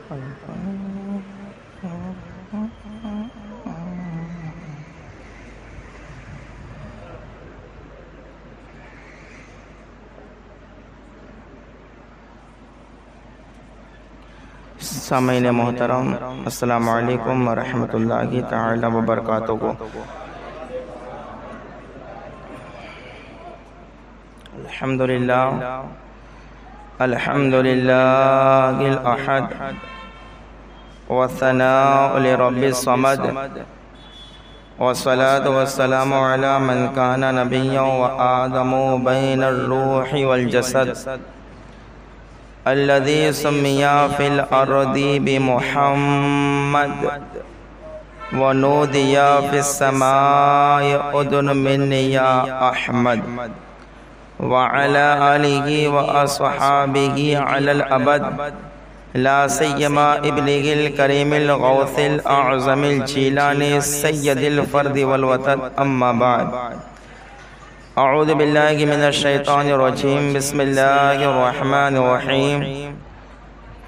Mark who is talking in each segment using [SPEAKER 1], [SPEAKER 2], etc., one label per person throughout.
[SPEAKER 1] سامعین محترم، السلام علیکم ورحمۃ اللہ تعالی وبرکاتہ۔ الحمدللہ الأحد والثناء لرب الصمد والصلاة والسلام على من كان نبيا وآدم بين الروح والجسد الذي سمي في الأرض بمحمد ونودي في السماء أذن مني يا أحمد وعلى آله وأصحابه على الأبد لا سيما ابنه الكريم الغوث الأعظم الجيلاني سيد الفرد والوطن، أما بعد. أعوذ بالله من الشيطان الرجيم، بسم الله الرحمن الرحيم.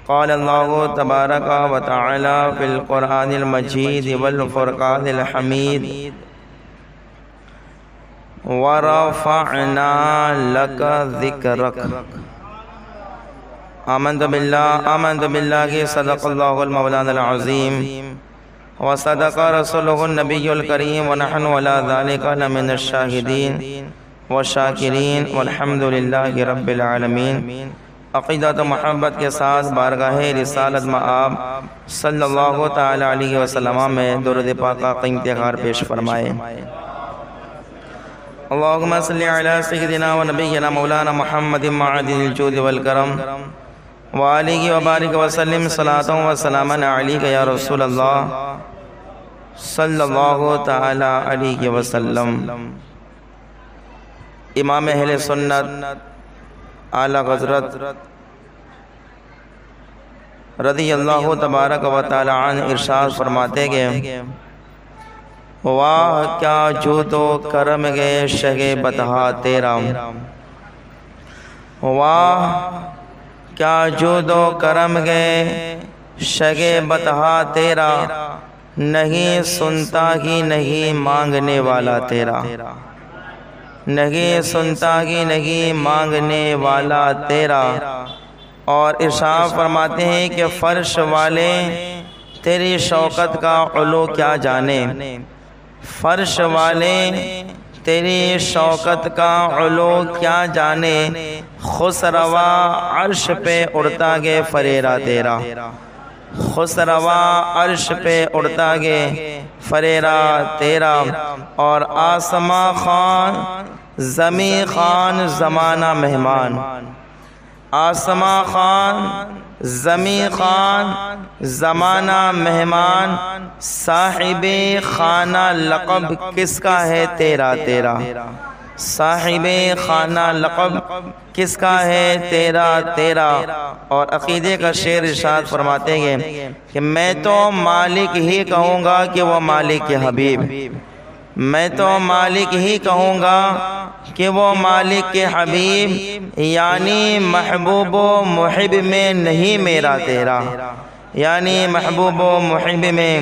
[SPEAKER 1] قال الله تبارك وتعالى في القرآن المجيد والفرقان الحميد: وَرَفَعْنَا لَكَ ذِكْرَكَ. آمنت بالله صدق الله المولان العظيم وصدق رسوله النبي الكريم ونحن على ذلك لمن الشاهدين والشاکرین والحمد للہ رب العالمین۔ عقیدت و محبت کے ساتھ بارگاہ رسالت مآب صلی اللہ تعالی علیہ وسلم میں درود پاکہ قیمت غار پیش فرمائے۔ اللہم صلی علی سیدنا و نبینا مولانا محمد معدن الجود والکرم وآلہ وبارک وسلم صلاة و سلاما علیک یا رسول اللہ صلی اللہ تعالی علیہ وسلم۔ امام اہل سنت اعلی حضرت رضی اللہ تبارک و تعالی عنہ ارشاد فرماتے گئے: واہ کیا جود و کرم گے شگے بتہا تیرا، واہ کیا جود و کرم گے شگے بتہا تیرا، نہیں سنتا ہی نہیں مانگنے والا تیرا، نہیں سنتا ہی نہیں مانگنے والا تیرا۔ اور ارشاد فرماتے ہیں کہ فرش والے تیری شوکت کا علو کیا جانے، فرش والے تیری شوکت کا علو کیا جانے، خسروا عرش پہ اڑتا گے فریرہ تیرا، خسروا عرش پہ اڑتا گے فریرہ تیرا۔ اور آسماں خان زمیں خان زمانہ مہمان، آسماں خان زمیں خان زمانہ مہمان، صاحب خانہ لقب کس کا ہے تیرا تیرا، صاحب خانہ لقب کس کا ہے تیرا تیرا۔ اور عقیدے کا شعر ارشاد فرماتے ہیں کہ میں تو مالک ہی کہوں گا کہ وہ مالک کے حبیب، میں تو مالک ہی کہوں گا کہ وہ مالک کے حبیب، یعنی محبوب و محب میں نہیں میرا تیرا، یعنی محبوب و محب میں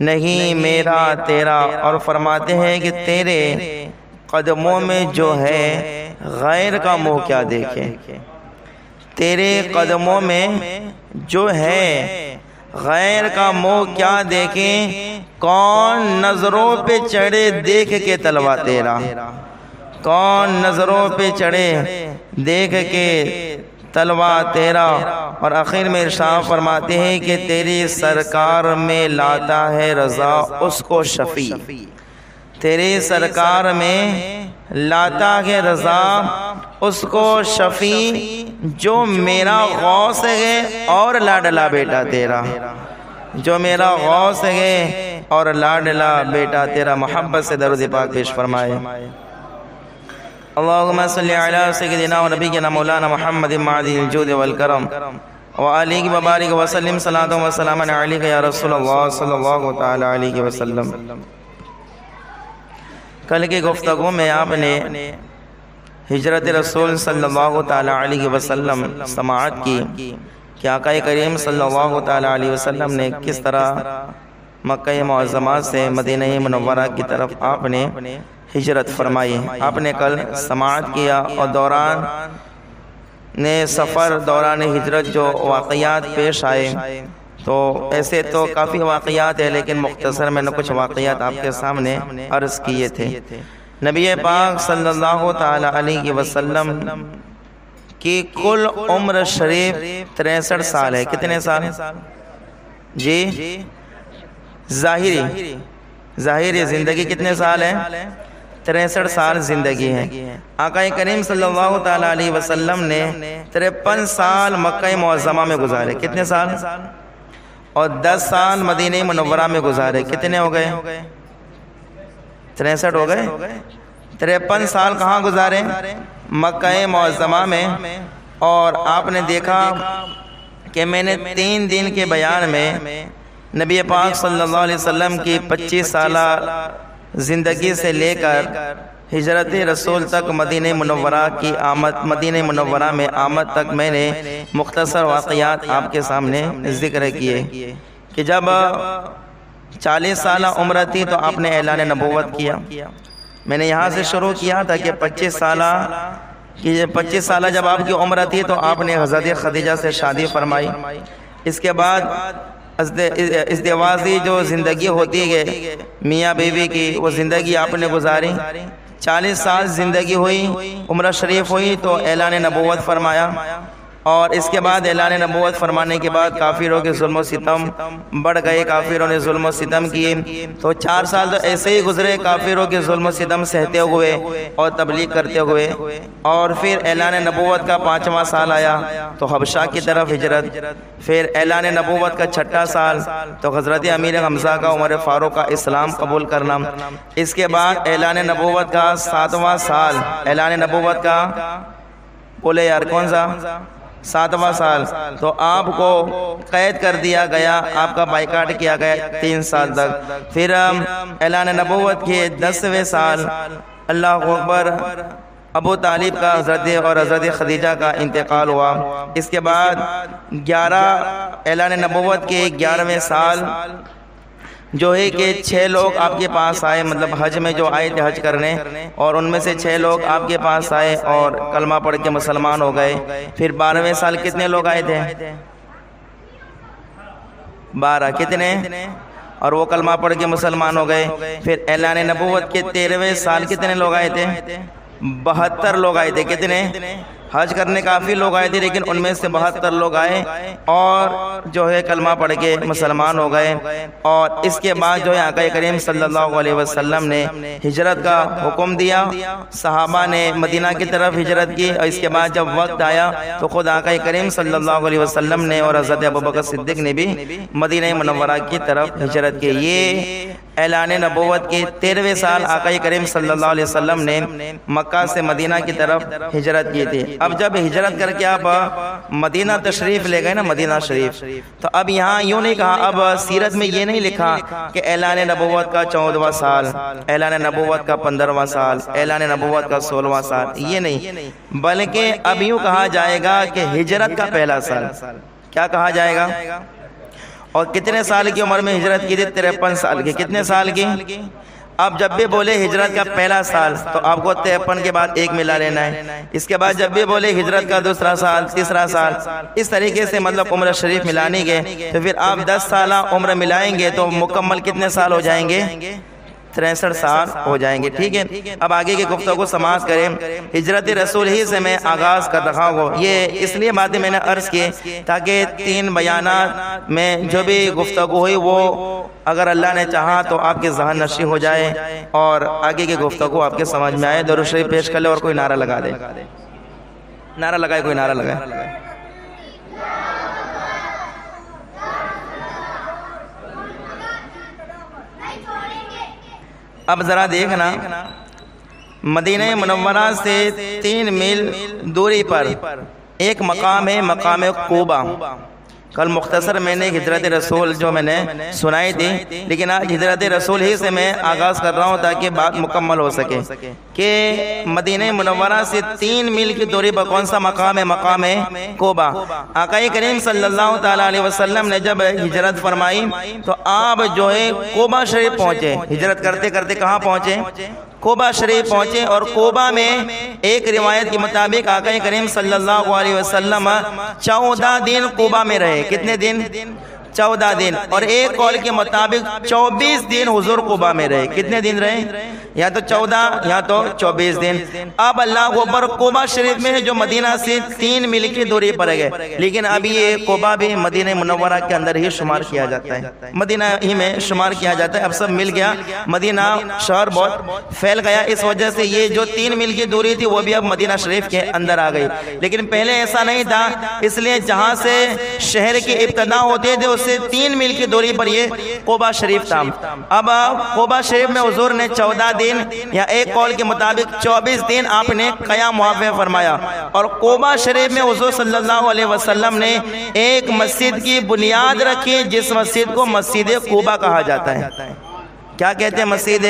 [SPEAKER 1] نہیں میرا تیرا۔ اور فرماتے ہیں کہ تیرے قدموں میں جو ہے غیر کا منہ کیا دیکھے، تیرے قدموں میں جو ہے غیر کا منہ کیا دیکھیں، کون نظروں پہ چڑھے دیکھ کے تلوا تیرا، کون نظروں پہ چڑھے دیکھ کے تلوا تیرا۔ اور آخر میں ارشاد فرماتے ہیں کہ تیری سرکار میں لاتا ہے رضا اس کو شفیع، تیری سرکار میں لاتا ہے رضا اس کو شفیع، جو میرا غوث ہے اور لاڈلا بیٹا تیرا، جو میرا غوث ہے اور لاڈلا بیٹا تیرا۔ محبت سے درود پاک پیش فرمائے۔ اللہم صلی علی سیدنا و نبینا مولانا محمد معدن الجود والکرم وآلہ وبارک وسلم صلاۃ و سلام علیک یا رسول اللہ صلی اللہ تعالی علیہ وسلم۔ کل کی گفتگو میں آپ نے ہجرت رسول صلی اللہ تعالی علیہ وسلم سماعت کی کہ آقا کریم صلی اللہ تعالیٰ علیہ وسلم نے کس طرح مکہ معظمہ سے مدینہ منورہ کی طرف آپ نے ہجرت فرمائی۔ آپ نے کل سماعت کیا اور دوران ہجرت جو واقعات پیش آئے، تو ایسے تو کافی واقعات ہیں، لیکن مختصر میں نے کچھ واقعات آپ کے سامنے عرض کیے تھے۔ نبی پاک صلی اللہ تعالی علیہ وسلم کی کل عمر شریف 63 سال ہے۔ کتنے سال؟ جی ظاہری زندگی کتنے سال ہے؟ 63 سال زندگی ہے۔ آقا کریم صلی اللہ تعالی علیہ وسلم نے 53 سال مکہ معظمہ میں گزارے۔ کتنے سال؟ اور 10 سال مدینہ منورہ میں گزارے۔ کتنے ہو گئے؟ 63 ہو گئے۔ 53 سال کہاں گزارے؟ مکہ معظمہ میں۔ اور آپ نے دیکھا کہ میں نے 3 دن کے بیان میں نبی پاک صلی اللہ علیہ وسلم کی 25 سالہ زندگی سے لے کر ہجرت رسول تک مدینہ منورہ میں آمد تک میں نے مختصر واقعات آپ کے سامنے ذکر کیے کہ جب 40 سالہ عمر تھی تو آپ نے اعلان نبوت کیا۔ میں نے یہاں سے شروع کیا تھا کہ 25 سالہ جب آپ کی عمر تھی تو آپ نے حضرت خدیجہ سے شادی فرمائی۔ اس کے بعد ازدواجی جو زندگی ہوتی ہے میاں بیوی کی، وہ زندگی آپ نے گزاری۔ 40 سال زندگی ہوئی، عمر شریف ہوئی تو اعلان نبوت فرمایا۔ اور اس کے بعد اعلان نبوت فرمانے کے بعد کافروں کے ظلم و ستم بڑھ گئے، کافروں نے ظلم و ستم کیے، تو 4 سال تو ایسے ہی گزرے کافروں کے ظلم و ستم سہتے ہوئے اور تبلیغ کرتے ہوئے۔ اور پھر اعلان نبوت کا 5واں سال آیا تو حبشہ کی طرف ہجرت۔ پھر اعلان نبوت کا 6واں سال تو حضرت امیر حمزہ کا عمر فاروق کا اسلام قبول کرنا۔ اس کے بعد اعلان نبوت کا 7واں سال، اعلان نبوت کا بولے یار کون سا؟ 7واں سال، تو آپ کو قید کر دیا گیا، آپ کا بائیکاٹ کیا گیا 3 سال تک۔ پھر اعلان نبوت کے 10ویں سال اللہ اکبر ابو طالب کا حضرت خدیجہ کا انتقال ہوا۔ اس کے بعد اعلان نبوت کے 11ویں سال جو ہے کہ 6 لوگ آپ کے پاس آئے، مطلب حج میں جو آئے تھے حج کرنے، اور ان میں سے 6 لوگ آپ کے پاس آئے اور کلمہ پڑھ کے مسلمان ہو گئے۔ پھر 12ویں سال کتنے لوگ آئے تھے؟ 12 کتنے؟ اور وہ کلمہ پڑھ کے مسلمان ہو گئے۔ پھر اعلان نبوت کے 13ویں سال کتنے لوگ آئے تھے؟ 72 لوگ آئے تھے۔ کتنے؟ حج کرنے کافی لوگ آئے تھے، لیکن ان میں سے 72 لوگ آئے اور جو ہے کلمہ پڑھ کے مسلمان ہو گئے۔ اور اس کے بعد جو ہے آقا کریم صلی اللہ علیہ وسلم نے ہجرت کا حکم دیا، صحابہ نے مدینہ کی طرف ہجرت کی۔ اور اس کے بعد جب وقت آیا تو خود آقا کریم صلی اللہ علیہ وسلم نے اور حضرت ابوبکر صدیق نے بھی مدینہ منورہ کی طرف ہجرت کی۔ یہ اعلان نبوت کے 13ویں سال آقا کریم صلی اللہ علیہ وسلم نے مکہ سے مدینہ کی طرف ہجرت کی تھی۔ اب جب ہجرت کر کے آپ مدینہ تشریف لے گئے نا، مدینہ شریف، تو اب یہاں یوں نہیں کہا، اب سیرت میں یہ نہیں لکھا کہ اعلان نبوت کا 14واں سال، اعلان نبوت کا 15واں سال، اعلان نبوت کا 16واں سال، یہ نہیں، بلکہ اب یوں کہا جائے گا کہ ہجرت کا پہلا سال۔ کیا کہا جائے گا؟ اور کتنے سال کی عمر میں ہجرت کی تھی؟ 53 سال کی۔ کتنے سال کی؟ اب جب بھی بولے ہجرت کا پہلا سال تو آپ کو 53 کے بعد 1 ملا لینا ہے۔ اس کے بعد جب بھی بولے ہجرت کا دوسرا سال، تیسرا سال، اس طریقے سے مطلب عمر شریف ملانے گے تو پھر آپ 10 سالہ عمر ملائیں گے تو مکمل کتنے سال ہو جائیں گے؟ 63 سال ہو جائیں گے۔ ٹھیک ہے، اب آگے کی گفتگو سماعت کریں۔ ہجرت رسول ہی سے میں آغاز کر رہا ہوں، یہ اس لیے باتیں میں نے عرض کی تاکہ 3 بیانات میں جو بھی گفتگو ہوئی وہ اگر اللہ نے چاہا تو آپ کے ذہن نشی ہو جائے اور آگے کی گفتگو آپ کے سمجھ میں آئے۔ درود شریف پیش کر لے اور کوئی نعرہ لگا دے، نعرہ لگائے، کوئی نعرہ لگائے۔ اب ذرا دیکھنا، مدینہ منورہ سے 3 میل دوری پر ایک مقام ہے، مقام قوبہ۔ کل مختصر میں نے ہجرت رسول جو میں نے سنائی تھی، لیکن آج ہجرت رسول ہی سے میں آغاز کر رہا ہوں تاکہ بات مکمل ہو سکے کہ مدینہ منورہ سے 3 میل کی دوری پر کون سا مقام ہے؟ مقام قباء۔ آقا کریم صلی اللہ تعالیٰ علیہ وسلم نے جب ہجرت فرمائی تو آپ جو ہے قباء شریف پہنچے۔ ہجرت کرتے کرتے کہاں پہنچے؟ قباء شریف پہنچے، اور قباء میں ایک روایت کے مطابق آقا کریم صلی اللہ علیہ وسلم 14 دن قباء میں رہے۔ کتنے دن؟ 14 دن۔ اور ایک قول کے مطابق 24 دن حضور قباء میں رہے۔ کتنے دن رہے؟ یا تو 14 یا تو 24 دن۔ اب اللہ اکبر، قباء شریف میں ہے جو مدینہ سے 3 میل کی دوری پر ہے، لیکن ابھی یہ قباء بھی مدینہ منورہ کے اندر ہی شمار کیا جاتا ہے، مدینہ ہی میں شمار کیا جاتا ہے۔ اب سب مل گیا، مدینہ شہر بہت پھیل گیا، اس وجہ سے یہ جو 3 میل کی دوری تھی وہ بھی اب مدینہ شریف کے اندر آ گئی، لیکن پہلے ایسا نہیں تھا۔ اس لیے جہاں سے شہر کی ابتدا ہوتے تھے اس سے 3 میل کی دوری پر یہ قباء شریف تھا۔ اب قباء شریف میں حضور نے 14 دن یا ایک قول کے مطابق 24 دن آپ نے قیام وقفہ فرمایا، اور قباء شریف میں حضور صلی اللہ علیہ وسلم نے ایک مسجد کی بنیاد رکھی جس مسجد کو مسجد قباء کہا جاتا ہے۔ کیا کہتے ہیں؟ مسجد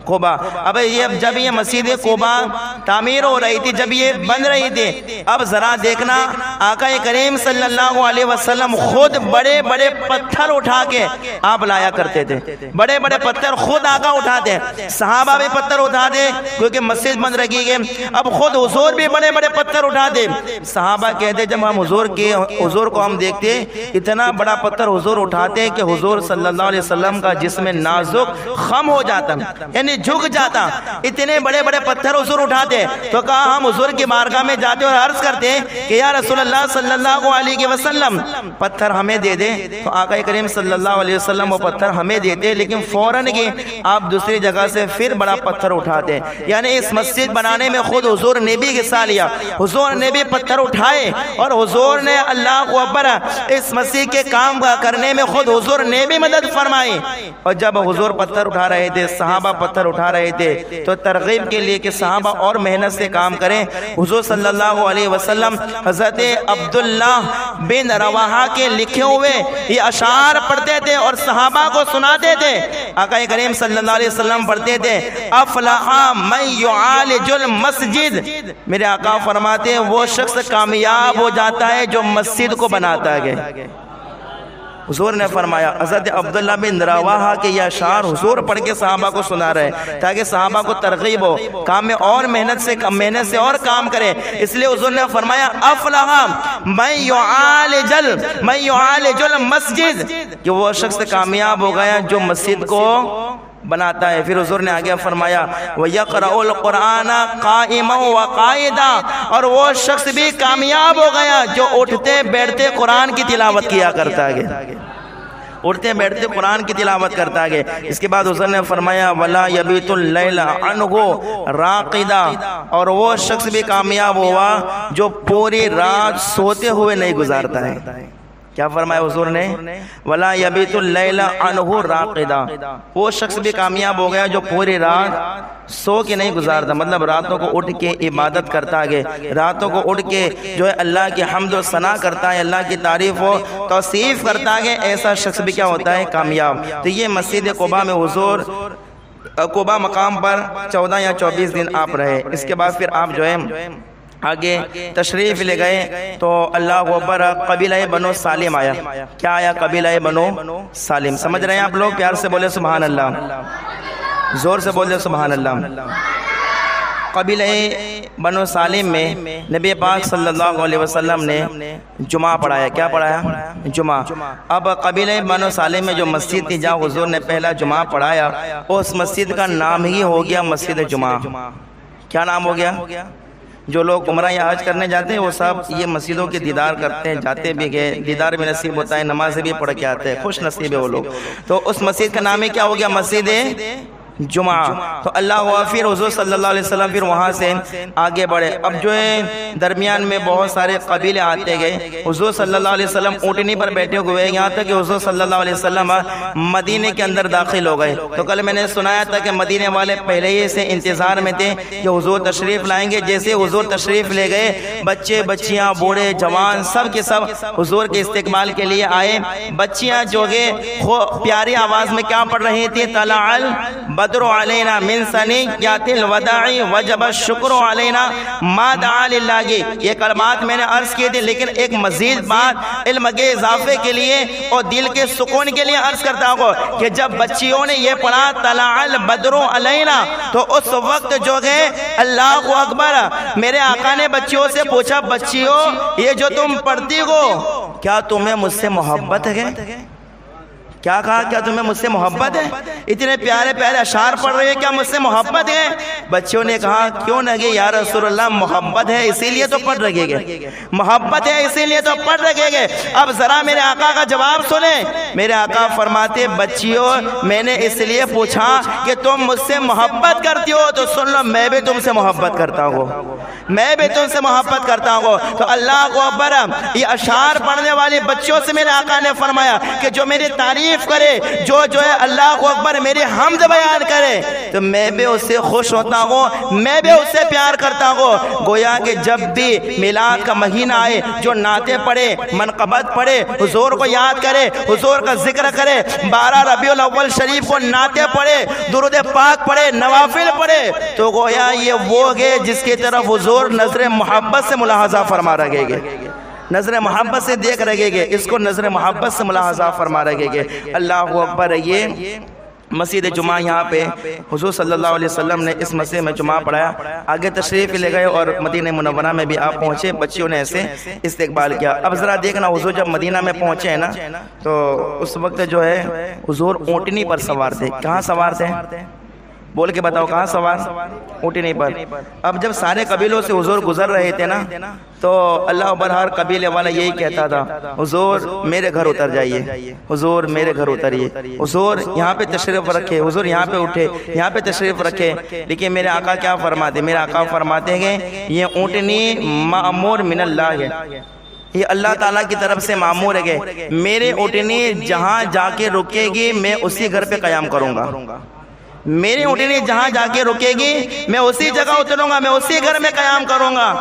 [SPEAKER 1] قباء۔ اب جب یہ مسجد قباء تعمیر ہو رہی تھی، جب یہ بن رہی تھی، اب ذرا دیکھنا آقا کریم صلی اللہ علیہ وسلم خود بڑے بڑے پتھر اٹھا کے آپ لایا کرتے تھے، بڑے بڑے پتھر خود آقا اٹھاتے، صحابہ بھی پتھر اٹھاتے کیونکہ مسجد بن رکھی گئی، اب خود حضور بھی بڑے بڑے پتھر اٹھاتے۔ صحابہ کہتے جب ہم حضور کو ہم دیکھتے اتنا بڑا پتھر حضور اٹھاتے کہ حضور صلی اللہ علیہ وسلم کا جسم نازک خم ہو جاتا، یعنی جھک جاتا، اتنے بڑے بڑے پتھر حضور اٹھاتے۔ تو کہا ہم حضور کی بارگاہ میں جاتے اور عرض کرتے کہ یا رسول اللہ صلی اللہ علیہ وسلم پتھر ہمیں دے دے، تو آقا کریم صلی اللہ علیہ وسلم وہ پتھر ہمیں دیتے، لیکن فوراً کی آپ دوسری جگہ سے پھر بڑا پتھر اٹھاتے، یعنی اس مسجد بنانے میں خود حضور نے بھی حصہ لیا، حضور نے بھی پتھر اٹھائے، اور حضور نے اللہ اکبر اس مسجد کے کام کرنے میں خود حضور نے بھی مدد فرمائی۔ اور جب حضور پتھر اٹھا رہے تھے، صحابہ پتھر اٹھا رہے تھے، تو ترغیب کے لیے کہ صحابہ اور محنت سے کام کریں، حضور صلی اللہ علیہ وسلم حضرت عبداللہ بن رواحہ کے لکھے ہوئے یہ اشعار پڑھتے تھے اور صحابہ کو سناتے تھے۔ آقا کریم صلی اللہ علیہ وسلم پڑھتے تھے افلح من یعالج المسجد، میرے آقا فرماتے ہیں وہ شخص کامیاب ہو جاتا ہے جو مسجد کو بناتا ہے۔ حضور نے فرمایا، حضرت عبداللہ بن رواحہ کے یہ اشعار حضور پڑھ کے صحابہ کو سنا رہے تاکہ صحابہ کو ترغیب ہو، کام میں اور محنت سے اور کام کرے۔ اس لیے حضور نے فرمایا افلح من یعالج المسجد، کہ وہ شخص کامیاب ہو گیا جو مسجد کو بناتا ہے۔ پھر حضور نے آگے فرمایا وَيَقْرَأُ الْقُرْآنَ قَائِمًا وَقَائِدًا، اور وہ شخص بھی کامیاب ہو گیا جو اٹھتے بیٹھتے قرآن کی تلاوت کیا کرتا ہے، اٹھتے بیٹھتے قرآن کی تلاوت کرتا ہے۔ اس کے بعد حضور نے فرمایا وَلَا يَبِيتُ اللَّيْلَ عَنْهُ رَاقِدًا، اور وہ شخص بھی کامیاب ہوا جو پوری رات سوتے ہوئے نہیں گزارتا ہے۔ کیا فرمایا حضور نے؟ وَلَا يَبِيتُ اللَّيْلَ عَنْهُ رَاقِدًا، وہ شخص بھی کامیاب ہو گیا جو پوری رات سو کے نہیں گزارتا، مطلب راتوں کو اٹھ کے عبادت کرتا ہے، راتوں کو اٹھ کے جو ہے اللہ کی حمد و ثنا کرتا ہے، اللہ کی تعریف و توصیف کرتا ہے، ایسا شخص بھی کیا ہوتا ہے؟ کامیاب۔ تو یہ مسجد قباء میں حضور قباء مقام پر 14 یا 24 دن آپ رہے۔ اس کے بعد پھر آپ جو ہے آگے تشریف لے گئے تو اللہ اکبر قبیلہ بنو سالم آیا۔ کیا آیا؟ قبیلہ بنو سالم۔ سمجھ رہے ہیں آپ لوگ؟ پیار سے بولے سبحان اللہ، زور سے بولے سبحان اللہ۔ قبیلہ بنو سالم میں نبی پاک صلی اللہ علیہ وسلم نے جمعہ پڑھایا۔ کیا پڑھایا؟ جمعہ۔ اب قبیلہ بنو سالم میں جو مسجد تھی جہاں حضور نے پہلا جمعہ پڑھایا، اس مسجد کا نام ہی ہو گیا مسجد جمعہ۔ کیا نام ہو گیا؟ جو لوگ عمرہ یا حج کرنے جاتے ہیں وہ سب یہ مسجدوں کے دیدار کرتے ہیں، جاتے بھی گئے، دیدار بھی نصیب ہوتا ہے، نمازیں بھی پڑھ کے آتے ہیں، خوش نصیب ہے وہ لوگ۔ تو اس مسجد کا نام ہی کیا ہو گیا؟ مسجد جمعہ۔ تو اللہ ہوا، پھر حضور صلی اللہ علیہ وسلم پھر وہاں سے آگے بڑھے۔ اب جو ہے درمیان میں بہت سارے قبیلے آتے گئے، حضور صلی اللہ علیہ وسلم اونٹنی پر بیٹھے ہوئے، یہاں تک کہ حضور صلی اللہ علیہ وسلم مدینے کے اندر داخل ہو گئے۔ تو کل میں نے سنایا تھا کہ مدینے والے پہلے ہی سے انتظار میں تھے کہ حضور تشریف لائیں گے۔ جیسے حضور تشریف لے گئے، بچے بچیاں بوڑھے جوان سب کے سب حضور کے استقبال کے لیے آئے۔ بچیاں جو ہے پیاری آواز میں کیا پڑھ رہی تھی؟ طلع البدر علینا من ثنیات الوداع وجب الشکر علینا ما دعا للہ۔ یہ کلمات میں نے عرض کی تھی، لیکن ایک مزید بات علم کے اضافے کے لیے اور دل کے سکون کے لیے عرض کرتا ہوں کہ جب بچیوں نے یہ پڑھا طلع البدر علینا، تو اس وقت جو ہے اللہ اکبر، میرے آقا نے بچیوں سے پوچھا، بچیوں یہ جو تم پڑھتی ہو کیا تمہیں مجھ سے محبت ہے؟ کیا کہا؟ کیا تمہیں مجھ سے محبت ہے؟ اتنے پیارے پیارے اشعار پڑھ رہے ہیں، کیا مجھ سے محبت ہے؟ بچوں نے کہا کیوں نہ گے یا رسول اللہ، محبت ہے اسی لیے تو پڑھ رہے گے، محبت ہے اسی لیے تو پڑھ رہے گے۔ اب ذرا میرے آقا کا جواب سنیں۔ میرے آقا فرماتے، بچیوں میں نے اس لیے پوچھا کہ تم مجھ سے محبت کرتی ہو، تو سن لو میں بھی تم سے محبت کرتا ہوں، میں بھی تم سے محبت کرتا ہوں۔ تو اللہ کو اکبر، یہ اشعار پڑھنے والے بچوں سے میرے آقا نے فرمایا کہ جو میری تعریف کرے، جو ہے اللہ کو اکبر میری حمد بیان کرے، تو میں بھی اس سے خوش ہوتا ہوں، میں بھی اس سے پیار کرتا ہوں۔ گویا کہ جب بھی میلاد کا مہینہ آئے، جو نعتیں پڑھے، منقبت پڑھے، حضور کو یاد کرے، حضور کا ذکر کرے، 12 ربیع الاول شریف کو نعتیں پڑھے، درود پاک پڑھے، نوافل پڑھے، تو گویا یہ وہ ہے جس کی طرف حضور نظر محبت سے ملاحظہ فرما رہے گے، نظر محبت سے دیکھ رہے گے، اس کو نظر محبت سے ملاحظہ فرما رہے گے۔ اللہ اکبر۔ یہ مسجد جمعہ یہاں پہ حضور صلی اللہ علیہ وسلم نے اس مسجد میں جمعہ پڑھایا، آگے تشریف لے گئے اور مدینہ منورہ میں بھی آپ پہنچے، بچیوں نے ایسے استقبال کیا۔ اب ذرا دیکھنا، حضور جب مدینہ میں پہنچے ہیں نا، تو اس وقت جو ہے حضور اونٹنی پر سوار تھے۔ کہاں سوار تھے؟ بول کے بتاؤ، کہاں سوار؟ اونٹنی پر۔ اب جب سارے قبیلوں سے حضور گزر رہے تھے نا، تو اللہ اکبر، ہر قبیلے والا یہی کہتا تھا، حضور میرے گھر اتر جائیے، حضور میرے گھر اتریے، حضور یہاں پہ تشریف رکھے، حضور یہاں پہ اٹھے، یہاں پہ تشریف رکھے۔ لیکن میرے آقا کیا فرماتے؟ میرے آقا فرماتے ہیں یہ اونٹنی مأمور من اللہ ہے، یہ اللہ تعالیٰ کی طرف سے معمور ہے کہ میرے اونٹنی جہاں جا کے رکے گی میں اسی گھر پہ قیام کروں گا، میری اونٹنی جہاں جا کے رکے گی میں اسی جگہ اتروں گا، میں اسی گھر میں قیام کروں گا۔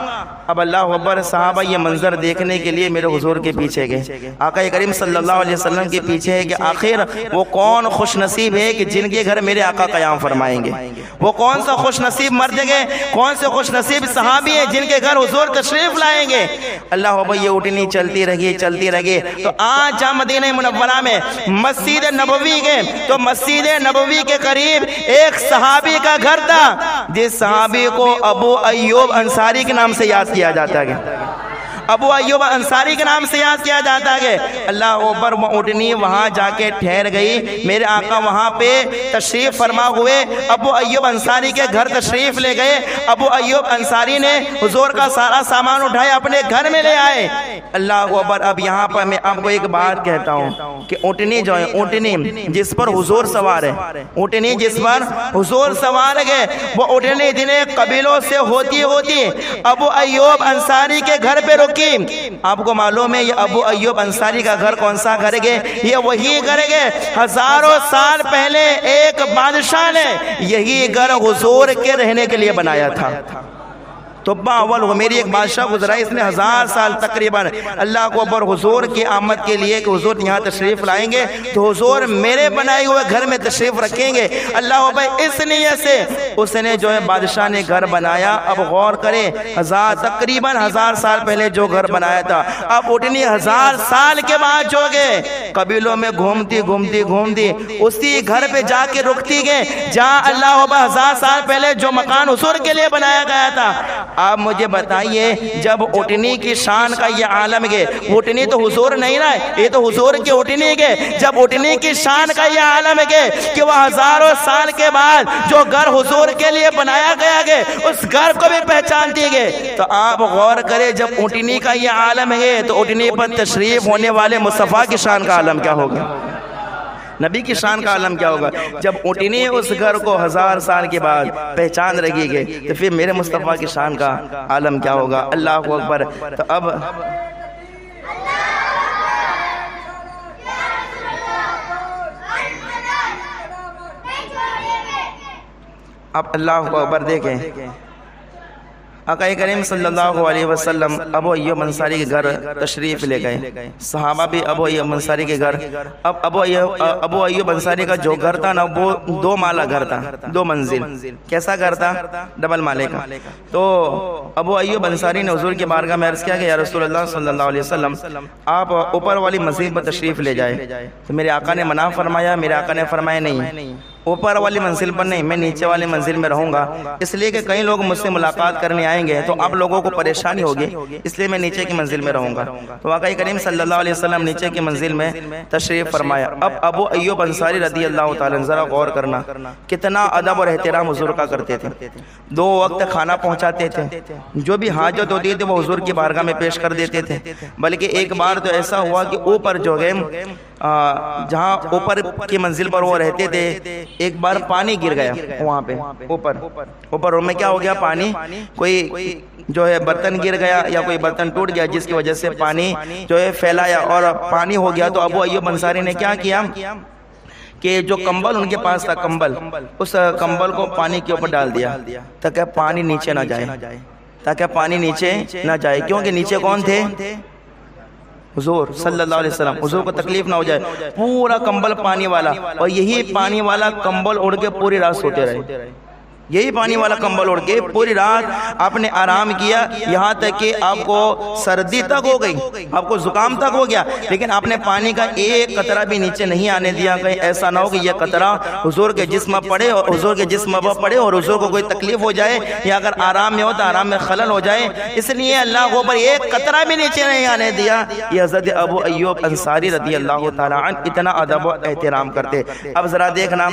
[SPEAKER 1] اب اللہ اکبر، صحابہ یہ منظر دیکھنے کے لیے میرے حضور کے پیچھے گئے، آقا کریم صلی اللہ علیہ وسلم کے پیچھے ہے کہ آخر وہ کون خوش نصیب ہے کہ جن کے گھر میرے آقا قیام فرمائیں گے، وہ کون سا خوش نصیب مرد ہے، کون سے خوش نصیب صحابی ہے جن کے گھر حضور تشریف لائیں گے۔ اللہ اکبر، یہ اونٹنی چلتی رہی چلتی رہی۔ تو آج جہاں مدینہ منورہ میں مسجد نبوی گئے، تو مسجد نبوی کے قریب ایک صحابی کا گھر تھا، جس صحابی کو ابو ایوب انصاری کے نام سے یاد کیا جاتا ہے، ابو ایوب انصاری کے نام سے یاد کیا جاتا ہے۔ اللہ اکبر، وہ اونٹنی وہاں جا کے ٹھہر گئی، میرے آقا وہاں پہ تشریف فرما ہوئے، ابو ایوب انصاری کے گھر تشریف لے گئے۔ ابو ایوب انصاری نے حضور کا سارا سامان اٹھایا، اپنے گھر میں لے آئے۔ اللہ اکبر۔ اب یہاں پر میں آپ کو ایک بات کہتا ہوں کہ اونٹنی جو ہے، اونٹنی جس پر حضور سوار ہے، اونٹنی جس پر حضور سوار ہے، وہ اونٹنی اتنے قبیلوں سے ہوتی ہوتی ابو ایوب انصاری کے گھر پہ رکی۔ آپ کو معلوم ہے یہ ابو ایوب انصاری کا گھر کون سا گھر ہے؟ یہ وہی گھر ہے ہزاروں سال پہلے ایک بادشاہ نے یہی گھر حضور کے رہنے کے لیے بنایا تھا۔ طبہ اول وہ میری ایک بادشاہ گزرا، اس نے 1000 سال تقریباً اللہ کو اکبر حضور کی آمد کے لیے کہ حضور یہاں تشریف لائیں گے تو حضور میرے بنائے ہوئے گھر میں تشریف رکھیں گے۔ اللہ اکبر، اس نیت سے اس نے جو ہے بادشاہ نے گھر بنایا۔ اب غور کریں، تقریباً 1000 سال پہلے جو گھر بنایا تھا، اب اٹھنی 1000 سال کے بعد جو گئے قبیلوں میں گھومتی گھومتی گھومتی اسی گھر پہ جا کے رکتی گئے جہاں اللہ اکبر 1000 سال پہلے جو مکان حضور کے لیے بنایا گیا تھا۔ آپ مجھے بتائیے، جب اونٹنی کی شان کا یہ عالم ہے، اونٹنی تو حضور نہیں رہا، یہ تو حضور کی اونٹنی ہے، جب اونٹنی کی شان کا یہ عالم ہے کہ وہ ہزاروں سال کے بعد جو گھر حضور کے لیے بنایا گیا ہے اس گھر کو بھی پہچانتی ہے، تو آپ غور کریں جب اونٹنی کا یہ عالم ہے تو اونٹنی پر تشریف ہونے والے مصطفیٰ کی شان کا عالم کیا ہوگا؟ نبی کی شان کا عالم کیا ہوگا؟ جب اونٹنی اس گھر کو 1000 سال کے بعد پہچان رکھی گئی تو پھر میرے مصطفیٰ کی شان کا عالم کیا ہوگا؟ اللہ اکبر۔ تو اب اللہ اکبر دیکھیں، آقا کریم صلی اللہ علیہ وسلم ابو ایوب انصاری کے گھر تشریف لے گئے، صحابہ بھی ابو ایوب انصاری کے گھر۔ اب ابو ایوب انصاری کا جو گھر تھا نا وہ 2 مالا گھر تھا، 2 منزل۔ کیسا گھر تھا؟ ڈبل مالے کا۔ تو ابو ایوب انصاری نے حضور کی بارگاہ میں عرض کیا کہ یا رسول اللہ صلی اللہ علیہ وسلم آپ اوپر والی منزل پر تشریف لے جائے۔ تو میرے آقا نے منع فرمایا، میرے آقا نے فرمایا نہیں، اوپر والی منزل پر نہیں، میں نیچے والی منزل میں رہوں گا، اس لیے کہ کئی لوگ مجھ سے ملاقات کرنے آئیں گے تو آپ لوگوں کو پریشانی ہوگی، اس لیے میں نیچے کی منزل میں رہوں گا۔ تو آقا کریم صلی اللہ علیہ وسلم نیچے کی منزل میں تشریف فرمایا۔ اب ابو ایوب انصاری رضی اللہ تعالیٰ عنہ، ذرا غور کرنا کتنا ادب اور احترام حضور کا کرتے تھے۔ 2 وقت کھانا پہنچاتے تھے، جو بھی حاجت ہوتی تھی وہ حضور کی بارگاہ میں پیش کر دیتے تھے۔ بلکہ ایک بار تو ایسا ہوا کہ اوپر جو ہے جہاں اوپر کی منزل پر وہ رہتے تھے، ایک بار پانی گر گیا وہاں پہ اوپر روم میں۔ کیا ہو گیا؟ پانی، کوئی جو ہے برتن گر گیا یا کوئی برتن ٹوٹ گیا جس کی وجہ سے پانی جو ہے پھیلایا اور پانی ہو گیا۔ تو ابو ایوب انصاری نے کیا کیا کہ جو کمبل ان کے پاس تھا، اس کمبل کو پانی کے اوپر ڈال دیا تاکہ پانی نیچے نہ جائے، کیونکہ نیچے کون تھے؟ حضور صلی اللہ علیہ وسلم، حضور کو تکلیف نہ ہو جائے۔ پورا کمبل پانی والا، اور یہی پانی والا کمبل اڑ کے پوری رات سوتے رہے، یہی پانی والا کمبل اڑ کے پوری رات آپ نے آرام کیا، یہاں تک کہ آپ کو سردی تک ہو گئی، آپ کو زکام تک ہو گیا، لیکن آپ نے پانی کا ایک قطرہ بھی نیچے نہیں آنے دیا۔ کہیں ایسا نہ ہو کہ یہ قطرہ حضور کے جسم پر پڑے اور حضور کے جسم پر پڑے اور حضور کو کوئی تکلیف ہو جائے، یا اگر آرام میں ہو تو آرام میں خلل ہو جائے، اس لیے اللہ کو پر ایک قطرہ بھی نیچے نہیں آنے دیا۔ یہ حضرت ابو ایوب انصاری رضی اللہ تعالیٰ عنہ اتنا ادب و احترام کرتے۔ اب ذرا دیکھنا،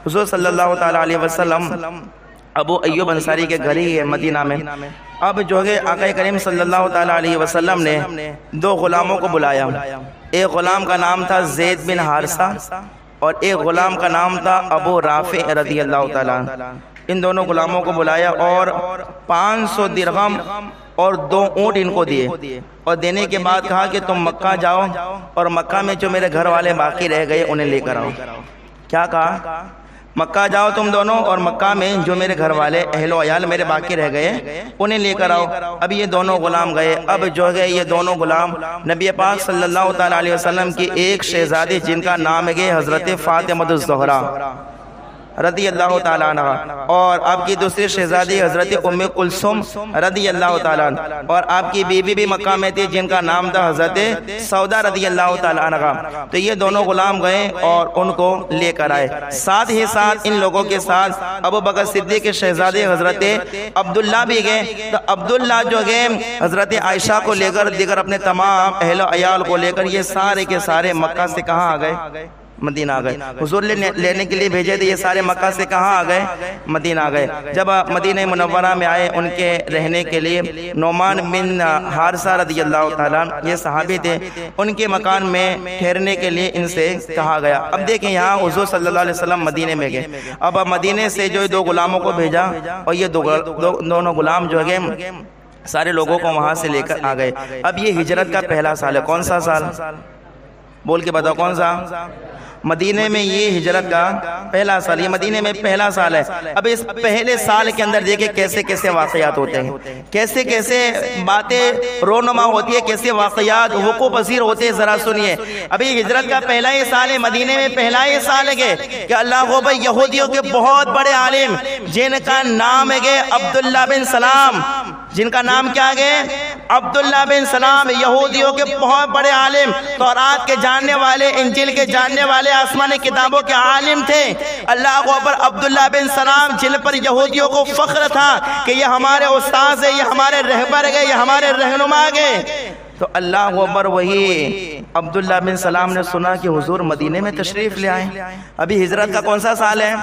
[SPEAKER 1] حضور صلی اللہ تعالیٰ علیہ وسلم ابو ایوب انصاری کے گھر ہی ہے مدینہ میں۔ اب جو ہے آقا کریم صلی اللہ تعالیٰ علیہ وسلم نے 2 غلاموں کو بلایا۔ ایک غلام کا نام تھا زید بن حارثہ اور ایک غلام کا نام تھا ابو رافع رضی اللہ تعالیٰ۔ ان دونوں غلاموں کو بلایا اور 500 درہم اور 2 اونٹ ان کو دیے، اور دینے کے بعد کہا کہ تم مکہ جاؤ اور مکہ میں جو میرے گھر والے باقی رہ گئے انہیں لے کر آؤ۔ کیا کہا؟ مکہ جاؤ تم دونوں، اور مکہ میں جو میرے گھر والے اہل و عیال میرے باقی رہ گئے انہیں لے کر آؤ۔ اب یہ دونوں غلام گئے۔ اب جو ہے یہ دونوں غلام نبی پاک صلی اللہ تعالیٰ علیہ وسلم کی ایک شہزادی جن کا نام ہے حضرت فاطمہ الزہرا رضی اللہ تعالیٰ عنہ، اور آپ کی دوسری شہزادی حضرت ام کلثوم رضی اللہ تعالیٰ عنہ، اور آپ کی بیوی بھی مکہ میں تھی جن کا نام تھا حضرت سودا رضی اللہ تعالیٰ عنہ۔ تو یہ دونوں غلام گئے اور ان کو لے کر آئے۔ ساتھ ہی ساتھ ان لوگوں کے ساتھ ابو بکر صدیق کے شہزادے حضرت عبداللہ بھی گئے۔ تو عبداللہ جو گئے حضرت عائشہ کو لے کر، دیگر اپنے تمام اہل و عیال کو لے کر، یہ سارے کے سارے مکہ سے کہاں آ گئے؟ مدینہ آ گئے۔ حضور لینے کے لیے بھیجے تھے، یہ سارے مکہ سے کہاں آ گئے؟ مدینہ آ گئے۔ جب مدینہ منورہ میں آئے ان کے رہنے کے لیے، نعمان بن حارثہ رضی اللہ تعالیٰ یہ صحابی تھے، ان کے مکان میں ٹھہرنے کے لیے ان سے کہا گیا۔ اب دیکھیں یہاں حضور صلی اللہ علیہ وسلم مدینے میں گئے۔ اب مدینے سے جو 2 غلاموں کو بھیجا، اور یہ دونوں غلام جو ہے سارے لوگوں کو وہاں سے لے کر آ گئے۔ اب یہ ہجرت کا پہلا سال ہے۔ کون سا سال؟ بول کے بتاؤ کون سا؟ مدینے میں یہ ہجرت کا پہلا سال، یہ مدینے میں پہلا سال ہے۔ اب اس پہلے سال کے اندر دیکھیں کیسے کیسے واقعات ہوتے ہیں، کیسے کیسے باتیں رونما ہوتی ہے، کیسے واقعات وقوع پذیر ہوتے ہیں، ذرا سنیے۔ ابھی ہجرت کا پہلا ہی سال ہے، مدینے میں پہلا ہی سال ہے کہ اللہ کو بھائی یہودیوں کے بہت بڑے عالم جن کا نام ہے عبداللہ بن سلام، جن کا نام کیا ہے؟ عبداللہ بن سلام، یہودیوں کے بہت بڑے عالم، تورات کے جاننے والے، انجیل کے جاننے والے، آسمانی کتابوں کے عالم تھے۔ اللہ اکبر، عبداللہ بن سلام جن پر یہودیوں کو فخر تھا کہ یہ ہمارے استاذ ہے، یہ ہمارے رہبر ہے، یہ ہمارے رہنما ہے۔ تو اللہ اکبر، وہی عبداللہ بن سلام نے سنا کہ حضور مدینے میں تشریف لے آئے۔ ابھی ہجرت کا کون سا سال ہے؟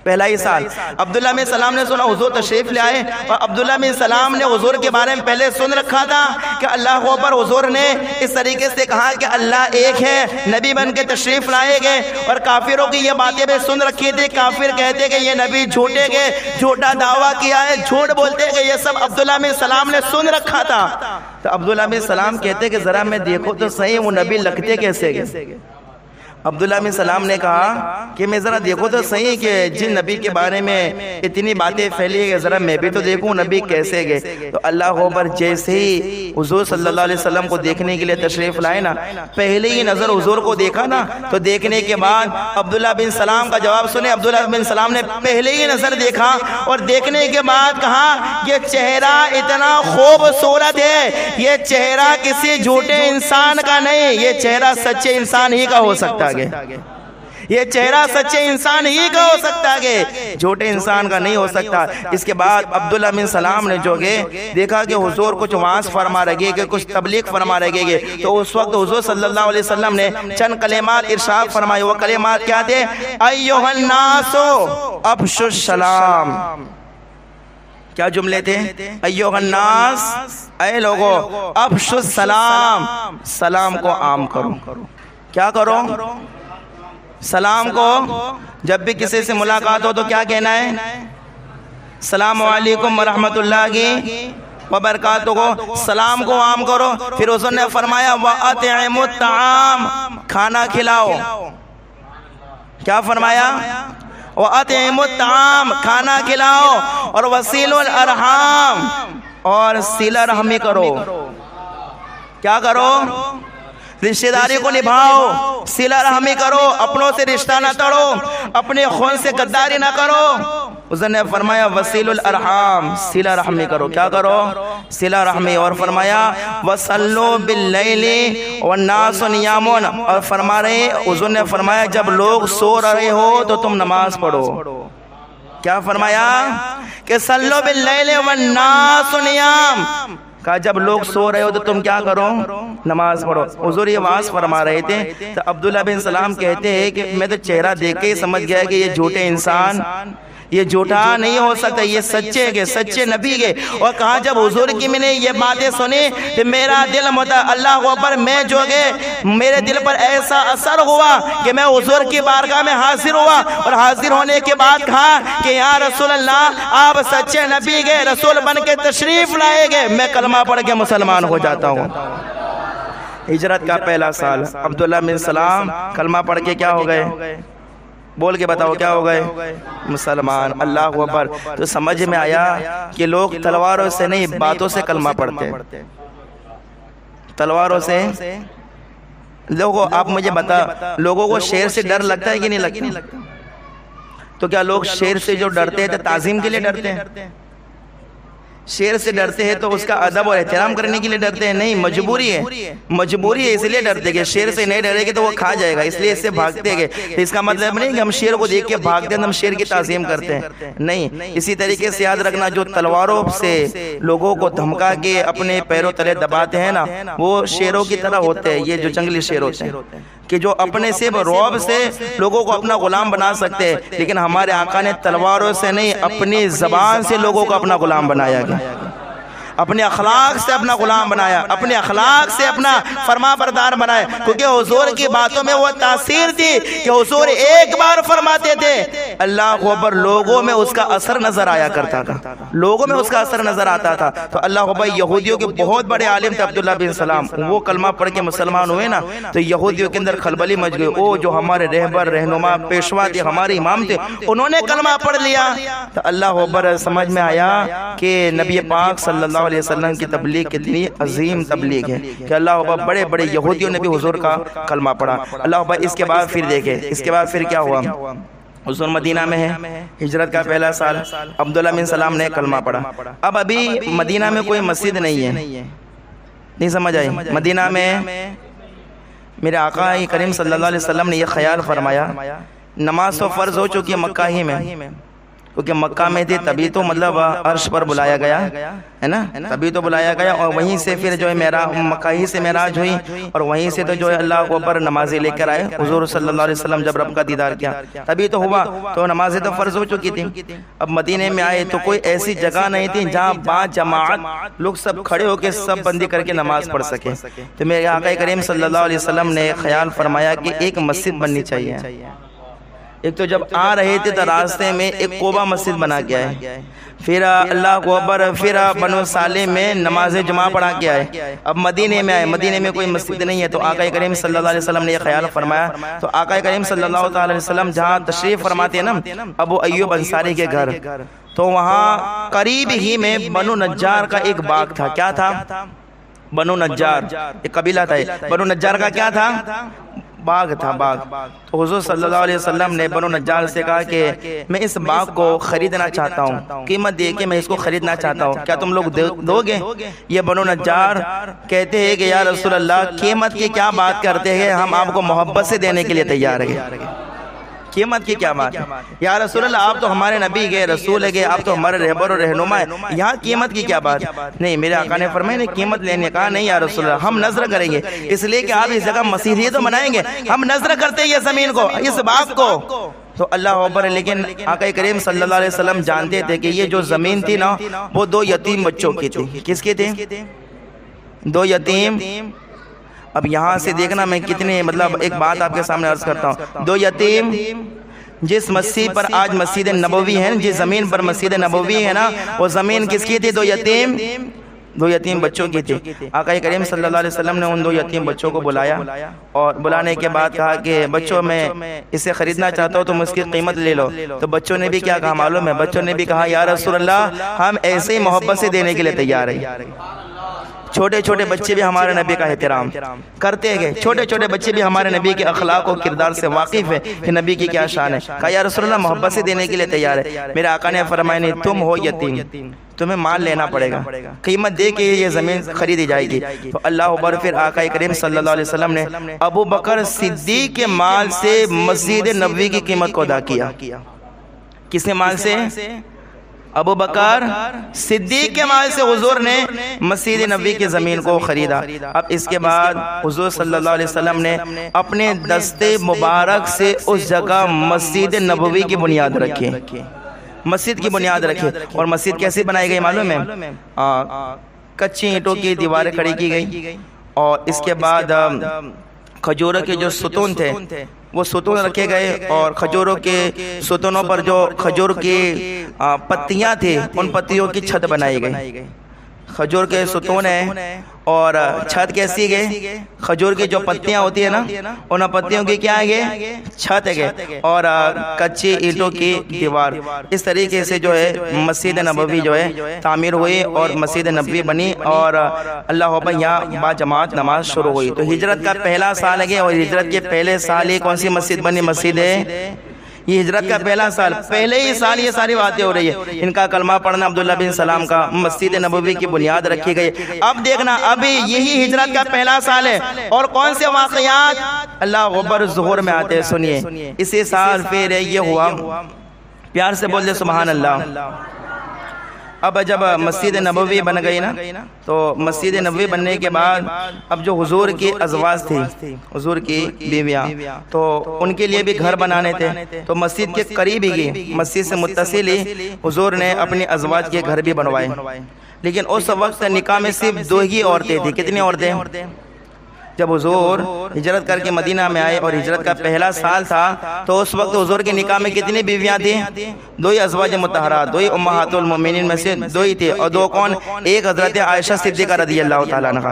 [SPEAKER 1] پہلا ہی سال عبداللہ بن سلام نے سنا حضور تشریف لے آئے، اور عبداللہ بن سلام نے حضور کے بارے میں پہلے سن رکھا تھا کہ اللہ اکبر، حضور نے اس طریقے سے کہا کہ اللہ ایک ہے، نبی بن کے تشریف لائے گئے، اور کافروں کی یہ باتیں بھی سن رکھی تھی، کافر کہتے کہ یہ نبی جھوٹے گئے، جھوٹا دعویٰ کیا ہے، جھوٹ بولتے کہ یہ سب عبداللہ بن سلام نے سن رکھا تھا۔ تو عبداللہ بن سلام کہتے کہ ذرا میں دیکھو تو صحیح وہ نبی لگتے کیسے گئے۔ عبداللہ بن سلام نے کہا کہ میں ذرا دیکھو تو صحیح کہ جن نبی کے بارے میں اتنی باتیں پھیلی گئی، ذرا میں بھی تو دیکھوں نبی کیسے گئے۔ تو اللہ اکبر، جیسے ہی حضور صلی اللہ علیہ وسلم کو دیکھنے کے لیے تشریف لائے نا، پہلے ہی نظر حضور کو دیکھا نا، تو دیکھنے کے بعد عبداللہ بن سلام کا جواب سنے، عبداللہ بن سلام نے پہلے ہی نظر دیکھا اور دیکھنے کے بعد کہا یہ چہرہ اتنا خوبصورت ہے، یہ چہرہ کسی جھوٹے انسان کا نہیں، یہ چہرہ سچے انسان ہی کا ہو سکتا ہے، یہ چہرہ سچے انسان ہی کا ہو سکتا ہے، جھوٹے انسان کا نہیں ہو سکتا۔ اس کے بعد عبداللہ بن سلام نے جو دیکھا کہ حضور کچھ وعظ فرما رہے گے، کچھ تبلیغ فرما رہے گے، تو اس وقت حضور صلی اللہ علیہ وسلم نے چند کلمات ارشاد فرمائے۔ وہ کلمات کیا تھے؟ ایھا الناس افشوا السلام۔ کیا جملے تھے؟ ایھا الناس، اے لوگو، افشوا السلام، سلام کو عام کرو۔ کیا کرو؟ سلام کو، جب بھی کسی سے ملاقات ہو تو کیا کہنا ہے؟ السلام علیکم ورحمۃ اللہ وبرکاتہ کو، سلام کو عام کرو۔ پھر حضور نے فرمایا وَأَطْعِمُوا الطَّعَامَ، کھانا کھلاؤ۔ کیا فرمایا؟ وَأَطْعِمُوا الطَّعَامَ، کھانا کھلاؤ، اور وَصِلُوا الْأَرْحَامَ، اور صلہ رحمی کرو۔ کیا کرو؟ رشتہ داری کو نبھاؤ، صلہ رحمی کرو، اپنوں سے رشتہ نہ توڑو، اپنے خون سے غداری نہ کرو۔ حضور نے فرمایا وصلوا الارحام، صلہ رحمی کرو۔ کیا کرو؟ صلہ رحمی۔ اور فرمایا وصلوا باللیل والناس نیام، اور فرما رہے حضور نے فرمایا جب لوگ سو رہے ہو تو تم نماز پڑھو۔ کیا فرمایا؟ کہ صلوا باللیل والناس نیام، کہا جب لوگ سو رہے ہو تو تم کیا کرو؟ نماز پڑھو۔ حضور یہ واضح فرما رہے تھے، تو عبداللہ بن سلام کہتے ہیں کہ میں تو چہرہ دیکھ کے ہی سمجھ گیا کہ یہ جھوٹے انسان، یہ جھوٹا نہیں ہو سکتا، یہ سچے کے سچے نبی کے۔ اور کہا جب حضور کی میں نے یہ باتیں سنی تو میرا دل اللہ اکبر، میں جو میرے دل پر ایسا اثر ہوا کہ میں حضور کی بارگاہ میں حاضر ہوا، اور حاضر ہونے کے بعد کہا کہ یا رسول اللہ، آپ سچے نبی کے رسول بن کے تشریف لائے گے، میں کلمہ پڑھ کے مسلمان ہو جاتا ہوں۔ ہجرت کا پہلا سال، عبداللہ بن سلام کلمہ پڑھ کے کیا ہو گئے؟ بول کے بتاؤ کیا ہو گئے؟ مسلمان۔ اللہ اکبر۔ تو سمجھ میں آیا کہ لوگ تلواروں سے نہیں، باتوں سے کلمہ پڑھتے ہیں۔ تلواروں سے لوگوں، آپ مجھے بتا، لوگوں کو شیر سے ڈر لگتا ہے کہ نہیں لگتا؟ تو کیا لوگ شیر سے جو ڈرتے ہیں تو تعظیم کے لیے ڈرتے ہیں؟ شیر سے ڈرتے ہیں تو اس کا ادب اور احترام کرنے کے لیے ڈرتے ہیں؟ نہیں، مجبوری ہے، مجبوری ہے، اس لیے ڈرتے کہ شیر سے نہیں ڈرے گے تو وہ کھا جائے گا، اس لیے اس سے بھاگتے گے۔ اس کا مطلب نہیں کہ ہم شیر کو دیکھ کے بھاگتے ہیں، ہم شیر کی تعظیم کرتے ہیں، نہیں۔ اسی طریقے سے یاد رکھنا، جو تلواروں سے لوگوں کو دھمکا کے اپنے پیروں تلے دباتے ہیں نا، وہ شیروں کی طرح ہوتے ہیں، یہ جو جنگلی شیر ہوتے ہیں، کہ جو اپنے سے رعب سے لوگوں کو اپنا غلام بنا سکتے ہیں، لیکن ہمارے آقا نے تلواروں سے نہیں، اپنی زبان سے لوگوں کو اپنا غلام بنایا گیا، اپنے اخلاق سے اپنا غلام بنایا، اپنے اخلاق سے اپنا فرما بردار بنایا، کیونکہ حضور کی باتوں میں وہ تاثیر تھی کہ حضور ایک بار فرماتے تھے، اللہ اکبر، لوگوں میں اس کا اثر نظر آیا کرتا تھا، لوگوں میں اس کا اثر نظر آتا تھا۔ تو اللہ اکبر، یہودیوں کے بہت بڑے عالم تھے عبداللہ بن سلام، وہ کلمہ پڑھ کے مسلمان ہوئے نا، تو یہودیوں کے اندر خلبلی مچ گئی، وہ جو ہمارے رہبر رہنما پیشوا تھے، ہمارے امام تھے، انہوں نے کلمہ پڑھ لیا۔ تو اللہ اکبر، سمجھ میں آیا کہ نبی پاک صلی اللہ علیہ وسلم کی تبلیغ کتنی عظیم تبلیغ ہے کہ اللہ اکبر، بڑے بڑے یہودیوں نے بھی حضور کا کلمہ پڑھا۔ اللہ اکبر، اس کے بعد پھر دیکھیں، اس کے بعد پھر کیا ہوا؟ حضور مدینہ میں ہے، ہجرت کا پہلا سال، عبداللہ بن سلام نے کلمہ پڑھا۔ اب ابھی مدینہ میں کوئی مسجد نہیں ہے، نہیں سمجھ آئی؟ مدینہ میں میرے آقا کریم صلی اللہ علیہ وسلم نے یہ خیال فرمایا، نماز تو فرض ہو چکی ہے مکہ ہی میں، کیونکہ مکہ میں تھے تبھی تو مطلب عرش پر بلایا گیا ہے نا، تبھی تو بلایا گیا، اور وہیں سے پھر جو ہے مکہ ہی سے معراج ہوئی، اور وہیں سے تو جو ہے اللہ کو پر نمازیں لے کر آئے حضور صلی اللہ علیہ وسلم جب رب کا دیدار کیا تبھی تو ہوا، تو نمازیں تو فرض ہو چکی تھی۔ اب مدینے میں آئے تو کوئی ایسی جگہ نہیں تھی جہاں با جماعت لوگ سب کھڑے ہو کے سب بندی کر کے نماز پڑھ سکے، تو میرے آقا کریم صلی اللہ علیہ وسلم نے خیال فرمایا کہ ایک مسجد بننی چاہیے۔ ایک تو جب آ رہے تھے تو راستے میں ایک قبہ مسجد بنا کے آئے، پھر اللہ کو اکبر، پھر بنو سالم میں نماز جمعہ پڑھا کے آئے، اب مدینے میں آئے، مدینے میں کوئی مسجد نہیں ہے، تو آقا کریم صلی اللہ علیہ وسلم نے یہ خیال فرمایا، تو آقا کریم صلی اللہ علیہ وسلم جہاں تشریف فرماتے ہیں نا ابو ایوب انصاری کے گھر، تو وہاں قریب ہی میں بنو نجار کا ایک باغ تھا۔ کیا تھا؟ بنو نجار ایک قبیلہ تھا، بنو نجار کا کیا تھا؟ باغ تھا، باغ۔ تو حضور صلی اللہ علیہ وسلم نے بنو نجار سے کہا کہ میں اس باغ کو خریدنا چاہتا ہوں، قیمت دے کے میں اس کو خریدنا چاہتا ہوں، کیا تم لوگ دو گے؟ یہ بنو نجار کہتے ہیں کہ یا رسول اللہ قیمت کی کیا بات کرتے ہیں، ہم آپ کو محبت سے دینے کے لیے تیار ہیں، قیمت کی کیا بات ہے یا رسول اللہ، آپ تو ہمارے نبی گئے، رسول گئے، آپ تو ہمارے رہبر و رہنما ہیں، یہاں قیمت کی کیا بات؟ نہیں، میرے آقا نے فرمایا نہیں قیمت لینے کا نہیں یا رسول اللہ، ہم نظر کریں گے، اس لیے کہ آپ اس جگہ مسجد ہی تو بنائیں گے، ہم نظر کرتے ہیں یہ زمین کو، اس باغ کو۔ تو اللہ اکبر، لیکن آقا کریم صلی اللہ علیہ وسلم جانتے تھے کہ یہ جو زمین تھی نا وہ دو یتیم بچوں کی تھی۔ کس کی تھی؟ دو یتیم۔ اب یہاں سے دیکھنا میں کتنے مطلب ایک بات آپ کے سامنے عرض کرتا ہوں، دو یتیم جس مسجد پر آج مسجد نبوی ہے، جس زمین پر مسجد نبوی ہے نا، وہ زمین کس کی تھی؟ دو یتیم بچوں کی تھی۔ آقا کریم صلی اللہ علیہ وسلم نے ان دو یتیم بچوں کو بلایا، اور بلانے کے بعد کہا کہ بچوں میں اسے خریدنا چاہتا ہوں، تم اس کی قیمت لے لو۔ تو بچوں نے بھی کیا کہا معلوم ہے؟ بچوں نے بھی کہا یا رسول اللہ ہم ایسے ہی محبت سے دینے کے لیے تیار ہیں۔ چھوٹے چھوٹے بچے بھی ہمارے نبی کا احترام کرتے گئے، چھوٹے چھوٹے بچے بھی ہمارے نبی کے اخلاق و کردار سے واقف ہے کہ نبی کی کیا شان ہے۔ کہا یا رسول اللہ محبت سے دینے کے لیے تیار ہے۔ میرے آقا نے فرمایا نہیں، تم ہو یتیم، تمہیں مال لینا پڑے گا، قیمت دے کے یہ زمین خریدی جائے گی۔ تو اللہ اکبر، پھر آقا کریم صلی اللہ علیہ وسلم نے ابو بکر صدیق کے مال سے مسجد نبوی کی قیمت کو ادا کیا۔ کس کے مال سے؟ ابو بکر صدیق کے مال سے حضور نے مسجد نبوی کی زمین کو خریدا۔ اب اس کے بعد حضور صلی اللہ علیہ وسلم نے اپنے دست مبارک سے اس جگہ مسجد نبوی کی بنیاد رکھی، مسجد کی بنیاد رکھی۔ اور مسجد کیسے بنائی گئی معلوم ہے؟ کچی اینٹوں کی دیواریں کھڑی کی گئی، اور اس کے بعد کھجوروں کے جو ستون تھے وہ ستون رکھے گئے، اور کھجوروں کے ستونوں پر جو کھجور کی پتیاں تھیں ان پتیوں کی چھت بنائی گئی۔ کھجور کے ستون ہیں اور چھت کیسی گئے؟ کھجور کی جو پتیاں ہوتی ہیں نا ان پتیوں کی کیا ہے؟ چھت ہے، اور کچی اینٹوں کی دیوار۔ اس طریقے سے جو ہے مسجد نبوی جو ہے تعمیر ہوئی، اور مسجد نبوی بنی، اور اللہ اکبر یہاں با جماعت نماز شروع ہوئی۔ تو ہجرت کا پہلا سال ہے، اور ہجرت کے پہلے سال ہی کون سی مسجد بنی؟ مسجد ہے یہ ہجرت کا پہلا سال، پہلے ہی سال یہ ساری باتیں ہو رہی ہے۔ ان کا کلمہ پڑھنا عبداللہ بن سلام کا، مسجد نبوی کی بنیاد رکھی گئی۔ اب دیکھنا ابھی یہی ہجرت کا پہلا سال ہے، اور کون سے واقعات اللہ اکبر ظہور میں آتے ہیں سنیے۔ اسی سال پھر یہ ہوا، پیار سے بول دے سبحان اللہ۔ اب جب مسجد نبوی بن گئی نا، تو مسجد نبوی بننے کے بعد اب جو حضور کی ازواج تھی، حضور کی بیویاں، تو ان کے لیے بھی گھر بنانے تھے، تو مسجد کے قریب ہی مسجد سے متصل ہی حضور نے اپنی ازواج کے گھر بھی بنوائے۔ لیکن اس وقت نکاح میں صرف دو ہی عورتیں تھیں۔ کتنی عورتیں؟ جب حضور ہجرت کر کے مدینہ میں آئے اور ہجرت کا پہلا سال تھا، تو اس وقت حضور کے نکاح میں کتنی بیویاں تھیں؟ دو ہی ازواج مطہرات، دو ہی امہات المومنین میں سے دو ہی تھے، اور دو کون؟ ایک حضرت عائشہ صدیقہ رضی اللہ تعالیٰ عنہ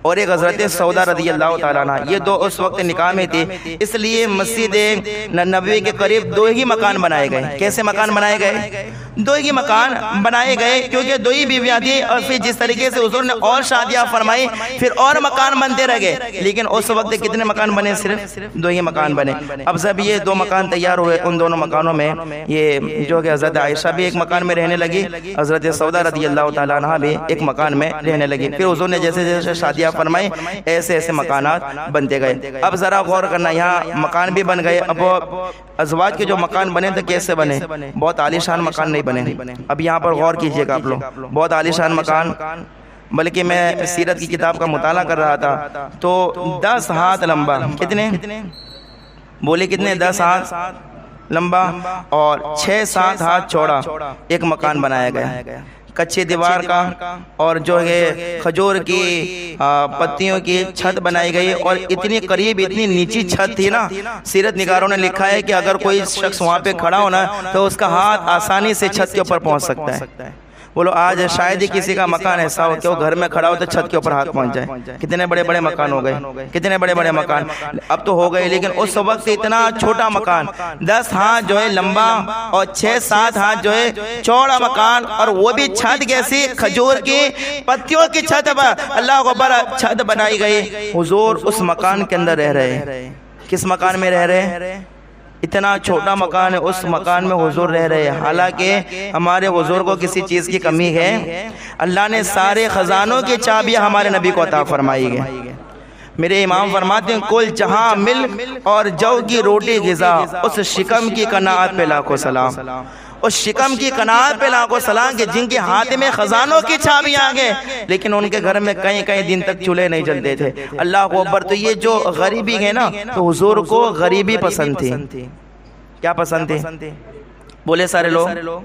[SPEAKER 1] اور ایک حضرت سودا رضی اللہ تعالیٰ عنہ، یہ دو اس وقت نکاح میں تھے۔ اس لیے مسجد نبوی کے قریب دو ہی مکان بنائے گئے۔ کیسے مکان بنائے گئے؟ دو ہی مکان بنائے گئے، کیونکہ دو ہی بیویاں تھیں، اور پھر جس طریقے سے حضور نے اور شادیاں فرمائی، پھر اور مکان بنتے رہ گئے۔ لیکن اس وقت کتنے مکان بنے؟ صرف 2 ہی مکان بنے۔ اب جب یہ 2 مکان تیار ہوئے، ان دونوں مکانوں میں یہ جو کہ حضرت عائشہ بھی ایک مکان میں رہنے لگی، حضرت سودا رضی اللہ تعالیٰ عنہ بھی ایک مکان میں رہنے لگی۔ پھر حضور نے جیسے جیسے شادیاں فرمائی ایسے ایسے مکانات بنتے گئے۔ اب ذرا غور کرنا، یہاں مکان بھی بن گئے۔ اب ازواج کے جو مکان بنے تو کیسے بنے؟ بہت عالی شان مکان نہیں بنے۔ اب یہاں پر غور کیجئے گا آپ لوگ، بہت عالی شان مکان، بلکہ میں سیرت کی کتاب کا مطالعہ کر رہا تھا تو 10 ہاتھ لمبا، کتنے بولے؟ کتنے؟ 10 ہاتھ لمبا اور 6-7 ہاتھ چوڑا ایک مکان بنایا گیا، کچے دیوار کا، اور جو ہے کھجور کی پتیوں کی چھت بنائی گئی، اور اتنی قریب اتنی نیچی چھت تھی نا، سیرت نگاروں نے لکھا ہے کہ اگر کوئی شخص وہاں پہ کھڑا ہونا تو اس کا ہاتھ آسانی سے چھت کے اوپر پہنچ سکتا ہے۔ بولو آج شاید ہی کسی کا مکان ایسا ہو کہ وہ گھر میں کھڑا ہو تو چھت کے اوپر ہاتھ پہنچ جائے۔ کتنے بڑے بڑے مکان ہو گئے، کتنے بڑے بڑے مکان اب تو ہو گئے، لیکن اس وقت اتنا چھوٹا مکان، 10 ہاتھ جو ہے لمبا اور 6-7 ہاتھ جو ہے چوڑا مکان، اور وہ بھی چھت کیسی؟ کھجور کی پتیوں کی چھت، اللہ اکبر، چھت بنائی گئی۔ حضور اس مکان کے اندر رہ رہے۔ کس مکان میں رہ رہے؟ اتنا چھوٹا مکان ہے، اس مکان میں حضور رہ رہے ہیں۔ حالانکہ ہمارے حضور کو کسی چیز کی کمی ہے؟ اللہ نے سارے خزانوں کی چابیاں ہمارے نبی کو عطا فرمائی گئی۔ میرے امام فرماتے ہیں کل جہاں مل اور جو کی روٹی غذا، اس شکم کی قناعت پہ لاکھوں سلام، اس شکم کی قناعت پہ لاکھوں سلام کہ جن کے ہاتھ میں خزانوں کی چابیاں آگے، لیکن ان کے گھر میں کئی کئی دن تک چولہے نہیں جلتے تھے۔ اللہ کو اکبر۔ تو یہ جو غریبی ہے نا، تو حضور کو غریبی پسند تھی۔ کیا پسند تھی؟ بولے سارے لوگ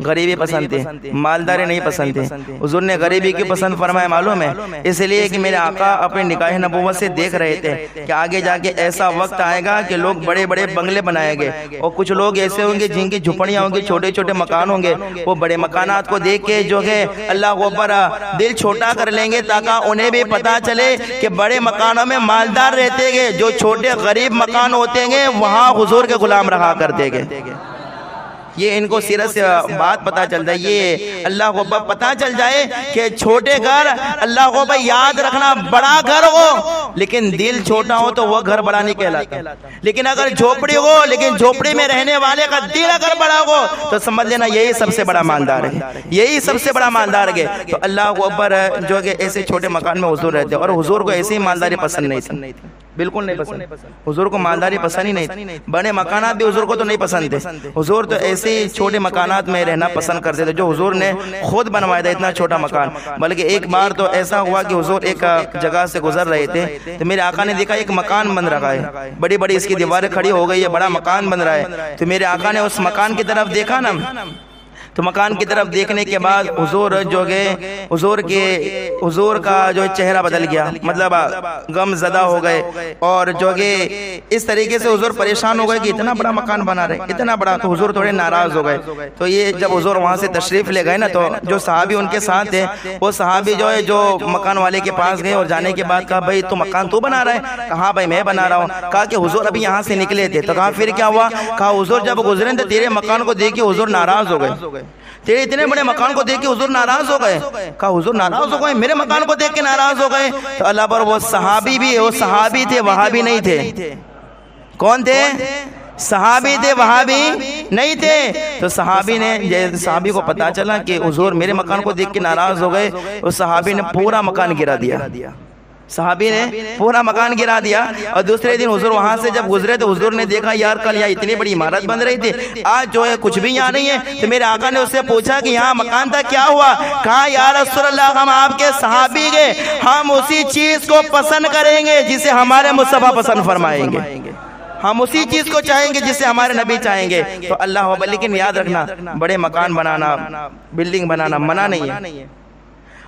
[SPEAKER 1] غریبی پسند تھی، مالداری نہیں پسند تھی۔ حضور نے غریبی کی پسند فرمایا معلوم ہے؟ اس لیے کہ میرے آقا اپنے نکاح نبوت سے دیکھ رہے تھے کہ آگے جا کے ایسا وقت آئے گا کہ لوگ بڑے بڑے بنگلے بنائیں گے، اور کچھ لوگ ایسے ہوں گے جن کی جھپڑیاں ہوں گی، چھوٹے چھوٹے مکان ہوں گے، وہ بڑے مکانات کو دیکھ کے جو ہے اللہ کو اوپر دل چھوٹا کر لیں گے، تاکہ انہیں بھی پتا چلے کہ بڑے مکانوں میں مالدار رہتے گے، جو چھوٹے غریب مکان ہوتے گے وہاں حضور کے غلام رہا کرتے گے۔ یہ ان کو سیرت سے بات پتا چلتا ہے، یہ اللہ کو پتا چل جائے کہ چھوٹے گھر، اللہ کو یاد رکھنا، بڑا گھر ہو لیکن دل چھوٹا ہو تو وہ گھر بڑا نہیں کہلاتا، لیکن اگر جھوپڑی ہو لیکن جھوپڑی میں رہنے والے کا دل اگر بڑا ہو تو سمجھ لینا یہی سب سے بڑا مالدار ہے، یہی سب سے بڑا مالدار ہے۔ تو اللہ کو اکبر جو کہ ایسے چھوٹے مکان میں حضور رہتے، اور حضور کو ایسی مالداری پسند نہیں تھی، بالکل نہیں پسند۔ حضور کو مالداری پسند ہی نہیں تھی، بڑے مکانات بھی حضور کو تو نہیں پسند تھے، حضور تو ایسے چھوٹے مکانات میں رہنا پسند کرتے تھے جو حضور نے خود بنوایا تھا، اتنا چھوٹا مکان۔ بلکہ ایک بار تو ایسا ہوا کہ حضور ایک جگہ سے گزر رہے تھے تو میرے آقا نے دیکھا ایک مکان بن رہا ہے، بڑی بڑی اس کی دیواریں کھڑی ہو گئی ہے، بڑا مکان بن رہا ہے۔ تو میرے آقا نے اس مکان کی طرف دیکھا نا، تو مکان کی طرف دیکھنے کے بعد حضور جو گئے، حضور کا جو چہرہ بدل گیا، مطلب غم زدہ ہو گئے، اور جو گئے اس طریقے سے حضور پریشان ہو گئے کہ اتنا بڑا مکان بنا رہے، اتنا بڑا، تو حضور تھوڑے ناراض ہو گئے۔ تو یہ جب حضور وہاں سے تشریف لے گئے نا، تو جو صحابی ان کے ساتھ تھے، وہ صحابی جو ہے جو مکان والے کے پاس گئے، اور جانے کے بعد کہا بھائی تو مکان تو بنا رہا ہے؟ کہا بھائی میں بنا رہا ہوں۔ کہا کہ حضور ابھی یہاں سے نکلے تھے، تو کہا پھر کیا ہوا؟ کہا حضور جب گزرے تو تیرے مکان کو دیکھ کے حضور ناراض ہو گئے، تیرے اتنے بڑے مکان کو دیکھ کے حضور ناراض ہو گئے۔ کہا حضور ناراض ہو گئے؟ میرے مکان کو دیکھ کے ناراض ہو گئے؟ تو اللہ پر وہ صحابی بھی، وہ صحابی تھے وہابی نہیں تھے۔ کون تھے؟ صحابی تھے، وہابی نہیں تھے۔ تو صحابی کو پتا چلا کہ حضور میرے مکان کو دیکھ کے ناراض ہو گئے، اس صحابی نے پورا مکان گرا دیا، صحابی نے پورا مکان گرا دیا۔ اور دوسرے دن حضور وہاں سے جب گزرے تو حضور نے دیکھا یار کل یہاں اتنی بڑی عمارت بن رہی تھی، آج جو ہے کچھ بھی یہاں نہیں ہے۔ تو میرے آقا نے اس سے پوچھا کہ یہاں مکان تھا کیا ہوا؟ کہا یا رسول اللہ ہم آپ کے صحابی گے، ہم اسی چیز کو پسند کریں گے جسے ہمارے مصطفیٰ پسند فرمائیں گے، ہم اسی چیز کو چاہیں گے جسے ہمارے نبی چاہیں گے۔ تو اللہ، لیکن یاد رکھنا بڑے مکان بنانا، بلڈنگ بنانا منع نہیں ہے،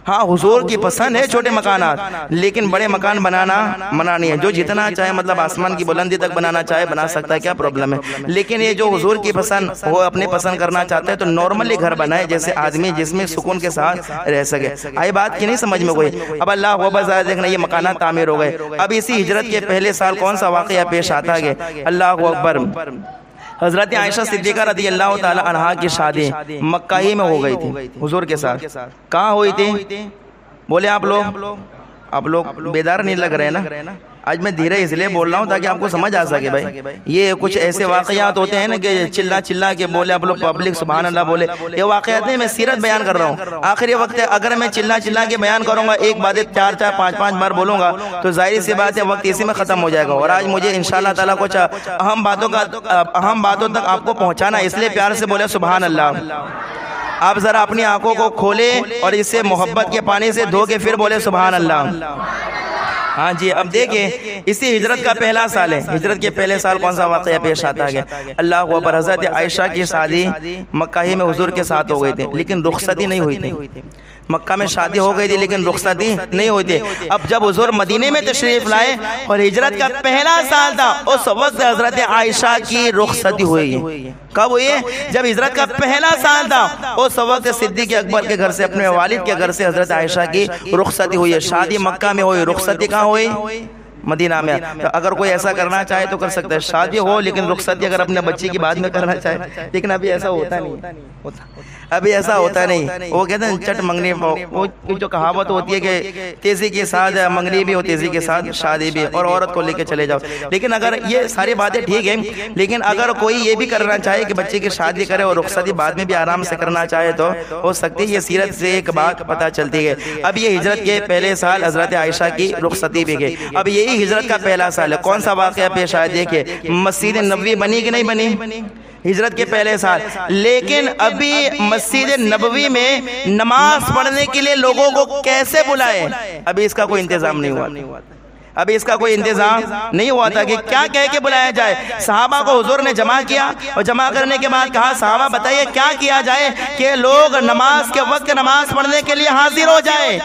[SPEAKER 1] ہاں حضور کی پسند ہے چھوٹے مکانات، لیکن بڑے مکان بنانا منع نہیں ہے۔ جو جتنا چاہے مطلب آسمان کی بلندی تک بنانا چاہے بنا سکتا ہے، کیا پرابلم ہے؟ لیکن یہ جو حضور کی پسند وہ اپنے پسند کرنا چاہتا ہے تو نارملی گھر بنائے جیسے آدمی جس میں سکون کے ساتھ رہ سکے۔ آئی بات کی نہیں سمجھ میں کوئی؟ اب اللہ وہ بازار دیکھنا یہ مکانات تعمیر ہو گئے۔ اب اسی ہجرت کے پہلے سال کون سا واقعہ پیش آتا ہے؟ اللہ اکبر، حضرت عائشہ صدیقہ رضی اللہ تعالی عنہا کی شادی مکہ ہی میں ہو گئی تھی حضور کے ساتھ۔ کہاں ہوئی تھی؟ بولے آپ لوگ؟ آپ لوگ بیدار نہیں لگ رہے نا. آج میں دھیرے اس لیے بول رہا ہوں تاکہ آپ کو سمجھ آ سکے بھائی. یہ کچھ ایسے واقعات ہوتے ہیں نا کہ چلا چلا کے بولے آپ لوگ پبلک سبحان اللہ بولے, یہ واقعات نہیں, میں سیرت بیان کر رہا ہوں. آخری وقت ہے, اگر میں چلا چلا کے بیان کروں گا, ایک بات 4 4 5 5 بار بولوں گا تو ظاہر سی بات ہے وقت اسی میں ختم ہو جائے گا. اور آج مجھے انشاءاللہ تعالیٰ کچھ اہم باتوں تک آپ کو پہنچانا, اس لیے پیار سے بولے سبحان اللہ. آپ ذرا اپنی آنکھوں کو کھولے اور اسے محبت کے پانی سے دھو کے پھر بولے سبحان اللہ. ہاں جی, اب دیکھیں اسی ہجرت کا پہلا سال ہے. ہجرت کے پہلے سال کون سا واقعہ پیش آتا ہے؟ اللہ اکبر. حضرت عائشہ کی شادی مکہ ہی میں حضور کے ساتھ ہو گئی تھی, لیکن رخصتی نہیں ہوئی تھی. مکہ میں شادی ہو گئی تھی لیکن رخصتی نہیں ہوئی تھی. اب جب حضور مدینے میں تشریف لائے اور ہجرت کا پہلا سال تھا, اس وقت حضرت عائشہ کی رخصتی ہوئی. کب ہوئی؟ جب ہجرت کا پہلا سال تھا, اس وقت صدیق اکبر کے گھر سے, اپنے والد کے گھر سے حضرت عائشہ کی رخصتی ہوئی ہے. شادی مکہ میں ہوئی, رخصتی کہاں ہوئی؟ مدینہ میں. تو اگر کوئی ایسا کرنا چاہے تو کر سکتا ہے, شادی ہو لیکن رخصتی اگر اپنے بچے کی بعد میں کرنا چاہے, لیکن ابھی ایسا ہوتا نہیں. ابھی ایسا ہوتا نہیں. وہ کہتے ہیں چٹ منگنی, وہ جو کہاوت ہوتی ہے کہ تیزی کے ساتھ منگنی بھی ہو, تیزی کے ساتھ شادی بھی, اور عورت کو لے کے چلے جاؤ. لیکن اگر یہ ساری باتیں ٹھیک ہیں, لیکن اگر کوئی یہ بھی کرنا چاہے کہ بچے کی شادی کرے اور رخصتی بعد میں بھی آرام سے کرنا چاہے تو ہو سکتی ہے. یہ سیرت سے ایک بات پتہ چلتی ہے. اب یہ ہجرت کے پہلے سال حضرت عائشہ کی رخصتی بھی گئی. اب یہی ہجرت کا پہلا سال ہے. کون سا واقعہ پیش آیا؟ دیکھیں, مسجد نبوی بنی کہ نہیں بنی ہجرت کے پہلے سال, لیکن ابھی مسجد نبوی میں نماز پڑھنے کے لیے لوگوں کو کیسے بلائے, ابھی اس کا کوئی انتظام نہیں ہوا. ابھی اس کا کوئی انتظام نہیں ہوا تھا کہ کیا کہہ کے بلایا جائے. صحابہ کو حضور نے جمع کیا اور جمع کرنے کے بعد کہا صحابہ بتائیے کیا کیا جائے کہ لوگ نماز کے وقت نماز پڑھنے کے لیے حاضر ہو جائے.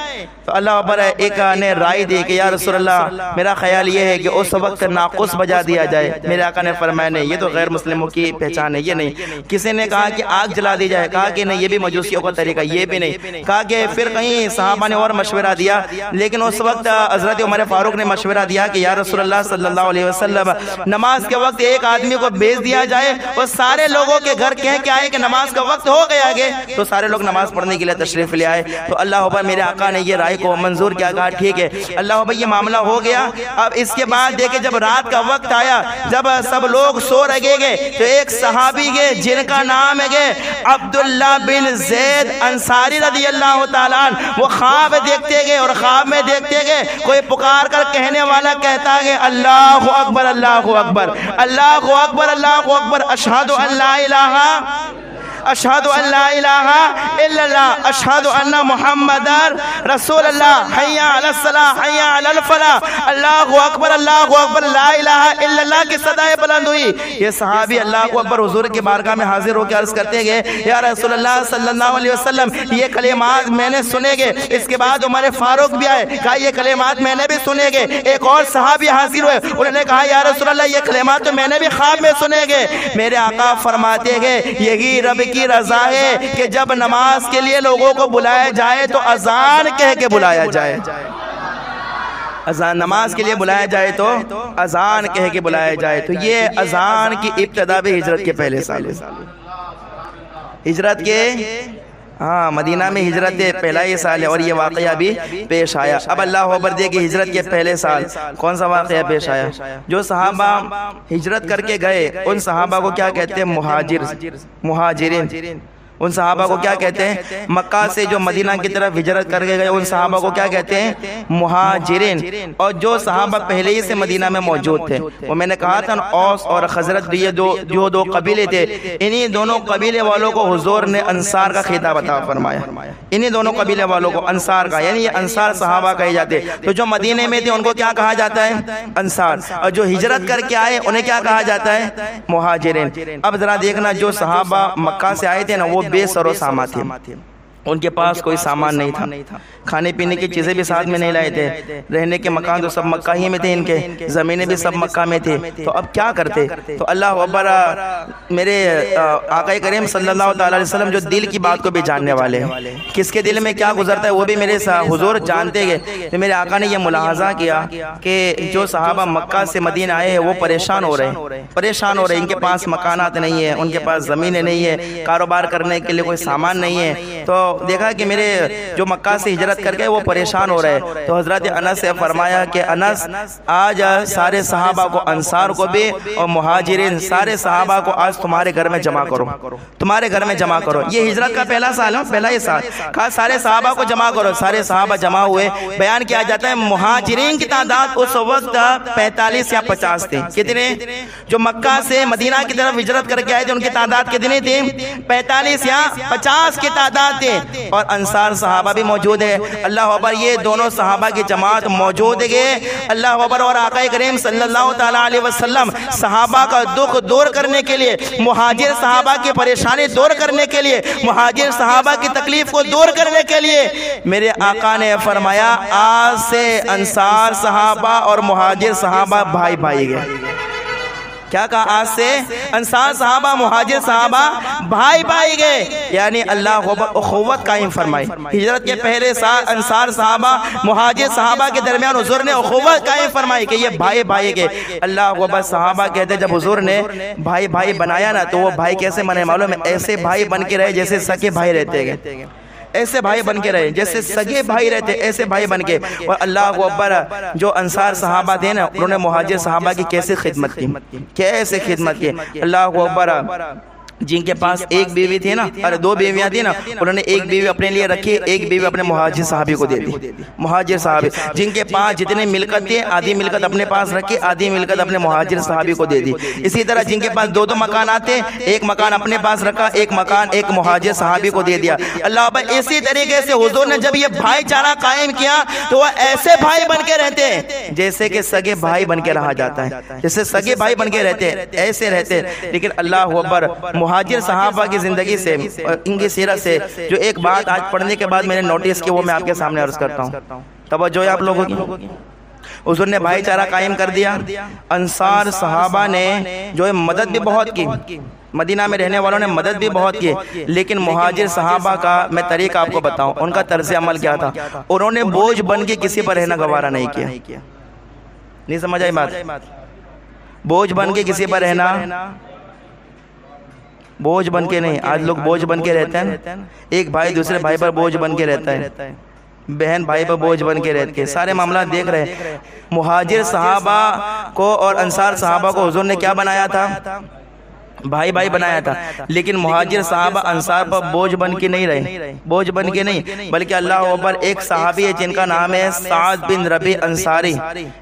[SPEAKER 1] تو اللہ اکبر, ایک نے رائے دی کہ یا رسول اللہ میرا خیال یہ ہے کہ اس وقت ناقوس بجا دیا جائے. میرے آقا نے فرمایا نہیں, یہ تو غیر مسلموں کی پہچان ہے, یہ نہیں. کسی نے کہا کہ آگ جلا دی جائے, کہا کہ نہیں یہ بھی مجوسیوں کا طریقہ, یہ بھی نہیں. کہا کہ پھر کہیں صحابہ نے اور مشورہ دیا, لیکن اس وقت حضرت عمر فاروق نے مشورہ دیا کہ یا رسول اللہ صلی اللہ علیہ وسلم نماز کے وقت ایک آدمی کو بھیج دیا جائے اور سارے لوگوں کے گھر کہہ کے آئے کہ نماز کا وقت ہو گیا ہے, تو سارے لوگ نماز پڑھنے کے لیے تشریف لے آئے. تو اللہ اکبر, میرے آقا نے یہ رائے کو منظور کیا, کہا ٹھیک ہے. اللہ اکبر, یہ معاملہ ہو گیا. اب اس کے بعد دیکھیں جب رات کا وقت آیا, جب سب لوگ سو رہے گئے, تو ایک صحابی گئے جن کا نام ہے عبداللہ بن زید انصاری رضی اللہ تعالیٰ عنہ. وہ خواب دیکھتے گئے اور خواب میں دیکھتے گئے کوئی پکار کر کہنے والا کہتا ہے اللہ اکبر اللہ اکبر اللہ اکبر اللہ اکبر, اشہد ان لا الہ اشہد ان لا الہ الا اللہ اشہد ان محمد رسول اللہ, حی علی الصلاۃ حی علی الفلاح, اللہ اکبر لا الہ الا اللہ کی صدائے بلند ہوئی. یہ صحابی اللہ اکبر حضور کی بارگاہ میں حاضر ہو کے عرض کرتے گئے یا رسول اللہ صلی اللہ علیہ وسلم یہ کلمات میں نے سنے گے. اس کے بعد عمر فاروق بھی آئے, کہا یہ کلمات میں نے بھی سنے گے. ایک اور صحابی حاضر ہوئے, انہوں نے کہا یا رسول اللہ یہ کلمات تو میں نے بھی خواب میں سنے گے. میرے آقا فرماتے گئے یہی رب کی رضا ہے کہ جب نماز کے لیے لوگوں کو بلایا جائے تو اذان کہہ کے بلایا جائے. اذان, نماز کے لیے بلایا جائے تو اذان کہہ کے بلایا جائے. تو یہ اذان کی ابتدا بھی ہجرت کے پہلے سال ہے. ہجرت کے مدینہ میں ہجرت پہلا یہ سال ہے اور یہ واقعہ بھی پیش آیا. اب اللہ اکبر, دیکھیں ہجرت کے پہلے سال کون سا واقعہ پیش آیا. جو صحابہ ہجرت کر کے گئے ان صحابہ کو کیا کہتے ہیں؟ مہاجرین. ان صحابہ کو کیا کہتے ہیں؟ مکہ سے جو مدینہ کی طرف ہجرت کر کے گئے ان صحابہ کو کیا کہتے ہیں؟ مہاجرین. اور جو صحابہ پہلے ہی سے مدینہ میں موجود تھے, وہ میں نے کہا تھا اوس اور خزرج, یہ جو دو قبیلے تھے, انہی دونوں قبیلے والوں کو حضور نے انصار کا خطاب عطا فرمایا. انہی دونوں قبیلے والوں کو انصار کا, یعنی یہ انصار صحابہ کہے جاتے. تو جو مدینے میں تھے ان کو کیا کہا جاتا ہے؟ انصار. اور جو ہجرت کر کے آئے انہیں کیا کہا جاتا ہے؟ مہاجرین. اب ذرا دیکھنا, جو صحابہ مکہ سے آئے تھے نا وہ بے سر و ساما تھے, ان کے پاس کوئی سامان نہیں تھا, کھانے پینے کی چیزیں بھی ساتھ میں نہیں لائے تھے, رہنے کے مکان تو سب مکہ ہی میں تھے, ان کے زمینیں بھی سب مکہ میں تھے. تو اب کیا کرتے؟ تو اللہ اکبر, میرے آقا کریم صلی اللہ تعالی علیہ وسلم جو دل کی بات کو بھی جاننے والے ہیں, کس کے دل میں کیا گزرتا ہے وہ بھی میرے حضور جانتے گئے. تو میرے آقا نے یہ ملاحظہ کیا کہ جو صحابہ مکہ سے مدینہ آئے ہیں وہ پریشان ہو رہے ہیں, ان کے پاس مکانات نہیں ہیں, ان کے پاس زمینیں نہیں ہیں, کاروبار کرنے کے لیے کوئی سامان نہیں ہے. تو دیکھا کہ میرے جو مکہ سے ہجرت کر گئے وہ پریشان ہو رہے، تو حضرت انس سے فرمایا کہ انس آج سارے صحابہ کو، انصار کو بھی اور مہاجرین سارے صحابہ کو آج تمہارے گھر میں جمع کرو، تمہارے گھر میں جمع کرو. یہ ہجرت کا پہلا سال ہے، پہلا یہ سال. کہا سارے صحابہ کو جمع کرو. سارے صحابہ جمع ہوئے. بیان کیا جاتا ہے مہاجرین کی تعداد اس وقت 45 یا 50 تھی. کتنے؟ جو مکہ سے مدینہ کی طرف ہجرت کر کے آئے تھے ان کی تعداد کتنی تھی؟ 45 یا 50 کی تعداد تھی. اور انصار صحابہ بھی موجود ہے. اللہ اکبر. یہ دونوں صحابہ کی جماعت موجود ہے. اللہ اکبر. اور آقا کریم صلی اللہ تعالی علیہ وسلم صحابہ کا دکھ دور کرنے کے لیے، مہاجر صحابہ کی پریشانی دور کرنے کے لیے، مہاجر صحابہ کی تکلیف کو دور کرنے کے لیے میرے آقا نے فرمایا آج سے انصار صحابہ اور مہاجر صحابہ بھائی بھائی گئے. کیا کہا؟ آج سے انصار صحابہ مہاجر صحابہ بھائی بھائی گئے. یعنی اللہ اخوت قائم فرمائی. ہجرت کے پہلے سال انصار صحابہ مہاجر صحابہ کے درمیان حضور نے اخوت قائم فرمائی کہ یہ بھائی بھائی گئے. اللہ اکبر. صحابہ کہتے جب حضور نے بھائی بھائی بنایا نا تو وہ بھائی کیسے بنے معلوم ہے؟ ایسے بھائی بن کے رہے جیسے سگے بھائی رہتے گئے. ایسے بھائی بن کے رہے جیسے سگے بھائی رہتے، ایسے بھائی بن کے. اور اللہ اکبر. جو انصار صحابہ تھے نا انہوں نے مہاجر صحابہ کی کیسے خدمت کی، کیسے خدمت کی. اللہ اکبر. جن کے پاس ایک بیوی تھی نا، اور 2 بیویاں تھی نا، انہوں نے ایک بیوی اپنے لیے رکھی، ایک بیوی اپنے مہاجر صحابی کو دے دی. مہاجر صحابی جن کے پاس جتنے ملکت تھے آدھی ملکت اپنے پاس رکھی، آدھی ملکت اپنے مہاجر صحابی کو دے دی. اسی طرح جن کے پاس 2 مکانات تھے، ایک مکان اپنے پاس رکھا، ایک مکان ایک مہاجر صحابی کو دے دیا. اللہ اکبر. اسی طریقے سے حضور نے جب یہ بھائی چارہ قائم کیا تو وہ ایسے بھائی بن کے رہتے ہیں جیسے کہ سگے بھائی بن کے رہا جاتا ہے، جیسے سگے بھائی بن کے رہتے ایسے رہتے. لیکن اللہ اکبر. مہاجر صحابہ کی زندگی سے، ان کی سیرت سے جو ایک بات آج پڑھنے کے بعد میں نے نوٹس کی وہ میں آپ کے سامنے عرض کرتا ہوں. توجہ ہے آپ لوگوں کی. حضور نے بھائی چارہ قائم کر دیا. انصار صحابہ نے جو ہے مدد بھی بہت کی، مدینہ میں رہنے والوں نے مدد بھی بہت کی. لیکن مہاجر صحابہ کا میں طریقہ آپ کو بتاؤں، ان کا طرز عمل کیا تھا. انہوں نے بوجھ بن کے کسی پر رہنا گوارا نہیں کیا. نہیں سمجھ آئی بات؟ بوجھ بن کے کسی پر رہنا، بوجھ بن کے نہیں. آج لوگ بوجھ بن کے رہتے ہیں. ایک بھائی دوسرے بھائی پر بوجھ بن کے رہتا ہے، بہن بھائی پر بوجھ بن کے رہتے ہیں. سارے معاملات دیکھ رہے ہیں. مہاجر صحابہ کو اور انصار صحابہ کو حضور نے کیا بنایا تھا؟ بھائی بھائی بنایا تھا. لیکن مہاجر صحابہ انصار پر بوجھ بن کے نہیں رہے، بوجھ بن کے نہیں، بلکہ اللہ اکبر. ایک صحابی ہے جن کا نام ہے سعد بن ربیع انصاری.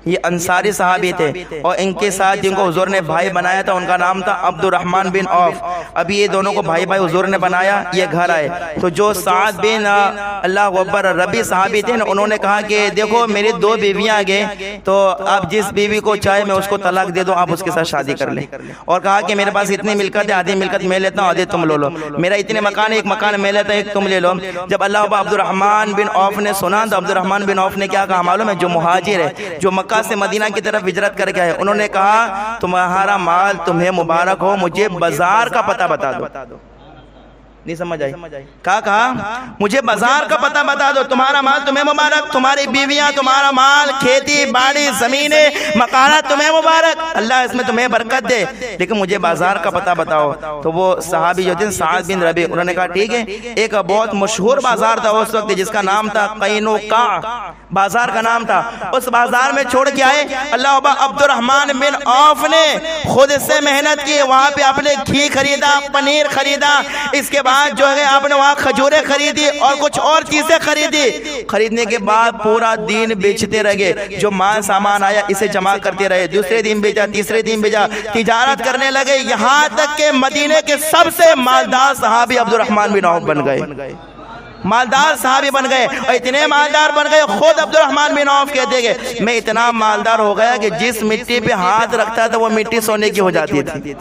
[SPEAKER 1] یہ انصاری صحابی تھے اور ان کے ساتھ جن کو حضور نے بھائی بنایا تھا ان کا نام تھا عبد الرحمن بن عوف. ابھی یہ دونوں کو بھائی بھائی حضور نے بنایا، یہ گھر آئے. تو جو سعد بن اللہ اکبر ربیع صحابی تھے نا، انہوں نے کہا کہ دیکھو میری 2 بیویاں گئے تو آپ جس بیوی کو چاہے میں اس کو طلاق دے دوں، آپ اس کے ساتھ شادی کر لیں. اور کہا کہ میرے پاس اتنی ملکت ہے، آدھی ملکت میں لیتا ہوں، آدھی تم لو لو. میرا اتنے مکان ہے، ایک مکان میں لیتا ہوں، ایک تم لے لو. جب اللہ عبد الرحمن بن عوف نے سنا تو عبد الرحمن بن عوف نے کیا کہا معلوم ہے؟ جو مہاجر ہے، جو مکہ سے مدینہ کی طرف ہجرت کر کے آئے، انہوں نے کہا تمہارا مال تمہیں مبارک ہو، مجھے بازار کا پتہ بتا دو. نہیں سمجھ آئی؟ کہا مجھے بازار کا پتہ بتا دو. تمہارا مال تمہیں مبارک، تمہاری بیویاں، تمہارا مال، کھیتی باڑی، زمینیں، مکانات تمہیں مبارک، اللہ اس میں تمہیں برکت دے، لیکن مجھے بازار کا پتہ بتاؤ. تو وہ صحابی جو تھے سعد بن ربیع، انہوں نے کہا ٹھیک ہے. ایک بہت مشہور بازار تھا اس وقت جس کا نام تھا قینوقاع، بازار کا نام تھا. اس بازار میں چھوڑ کے آئے. اللہ عبد الرحمن بن عوف نے خود سے محنت کی، وہاں پہ اپنے گھی خریدا، پنیر خریدا، اس کے بعد جو ہے آپ نے وہاں کھجوریں خریدی اور کچھ اور چیزیں خریدی. خریدنے کے بعد پورا دن بیچتے رہے. جو مال سامان آیا اسے جمع کرتے رہے. دوسرے دن بیچا، تیسرے دن بیچا، تجارت کرنے لگے، یہاں تک کہ مدینے کے سب سے مالدار صحابی عبد الرحمن بن عوف بن گئے. مالدار صحابی بن گئے. اور اتنے مالدار بن گئے خود عبد الرحمن بن عوف کہتے گئے میں اتنا مالدار ہو گیا کہ جس مٹی پہ ہاتھ رکھتا تھا وہ مٹی سونے کی ہو جاتی تھی.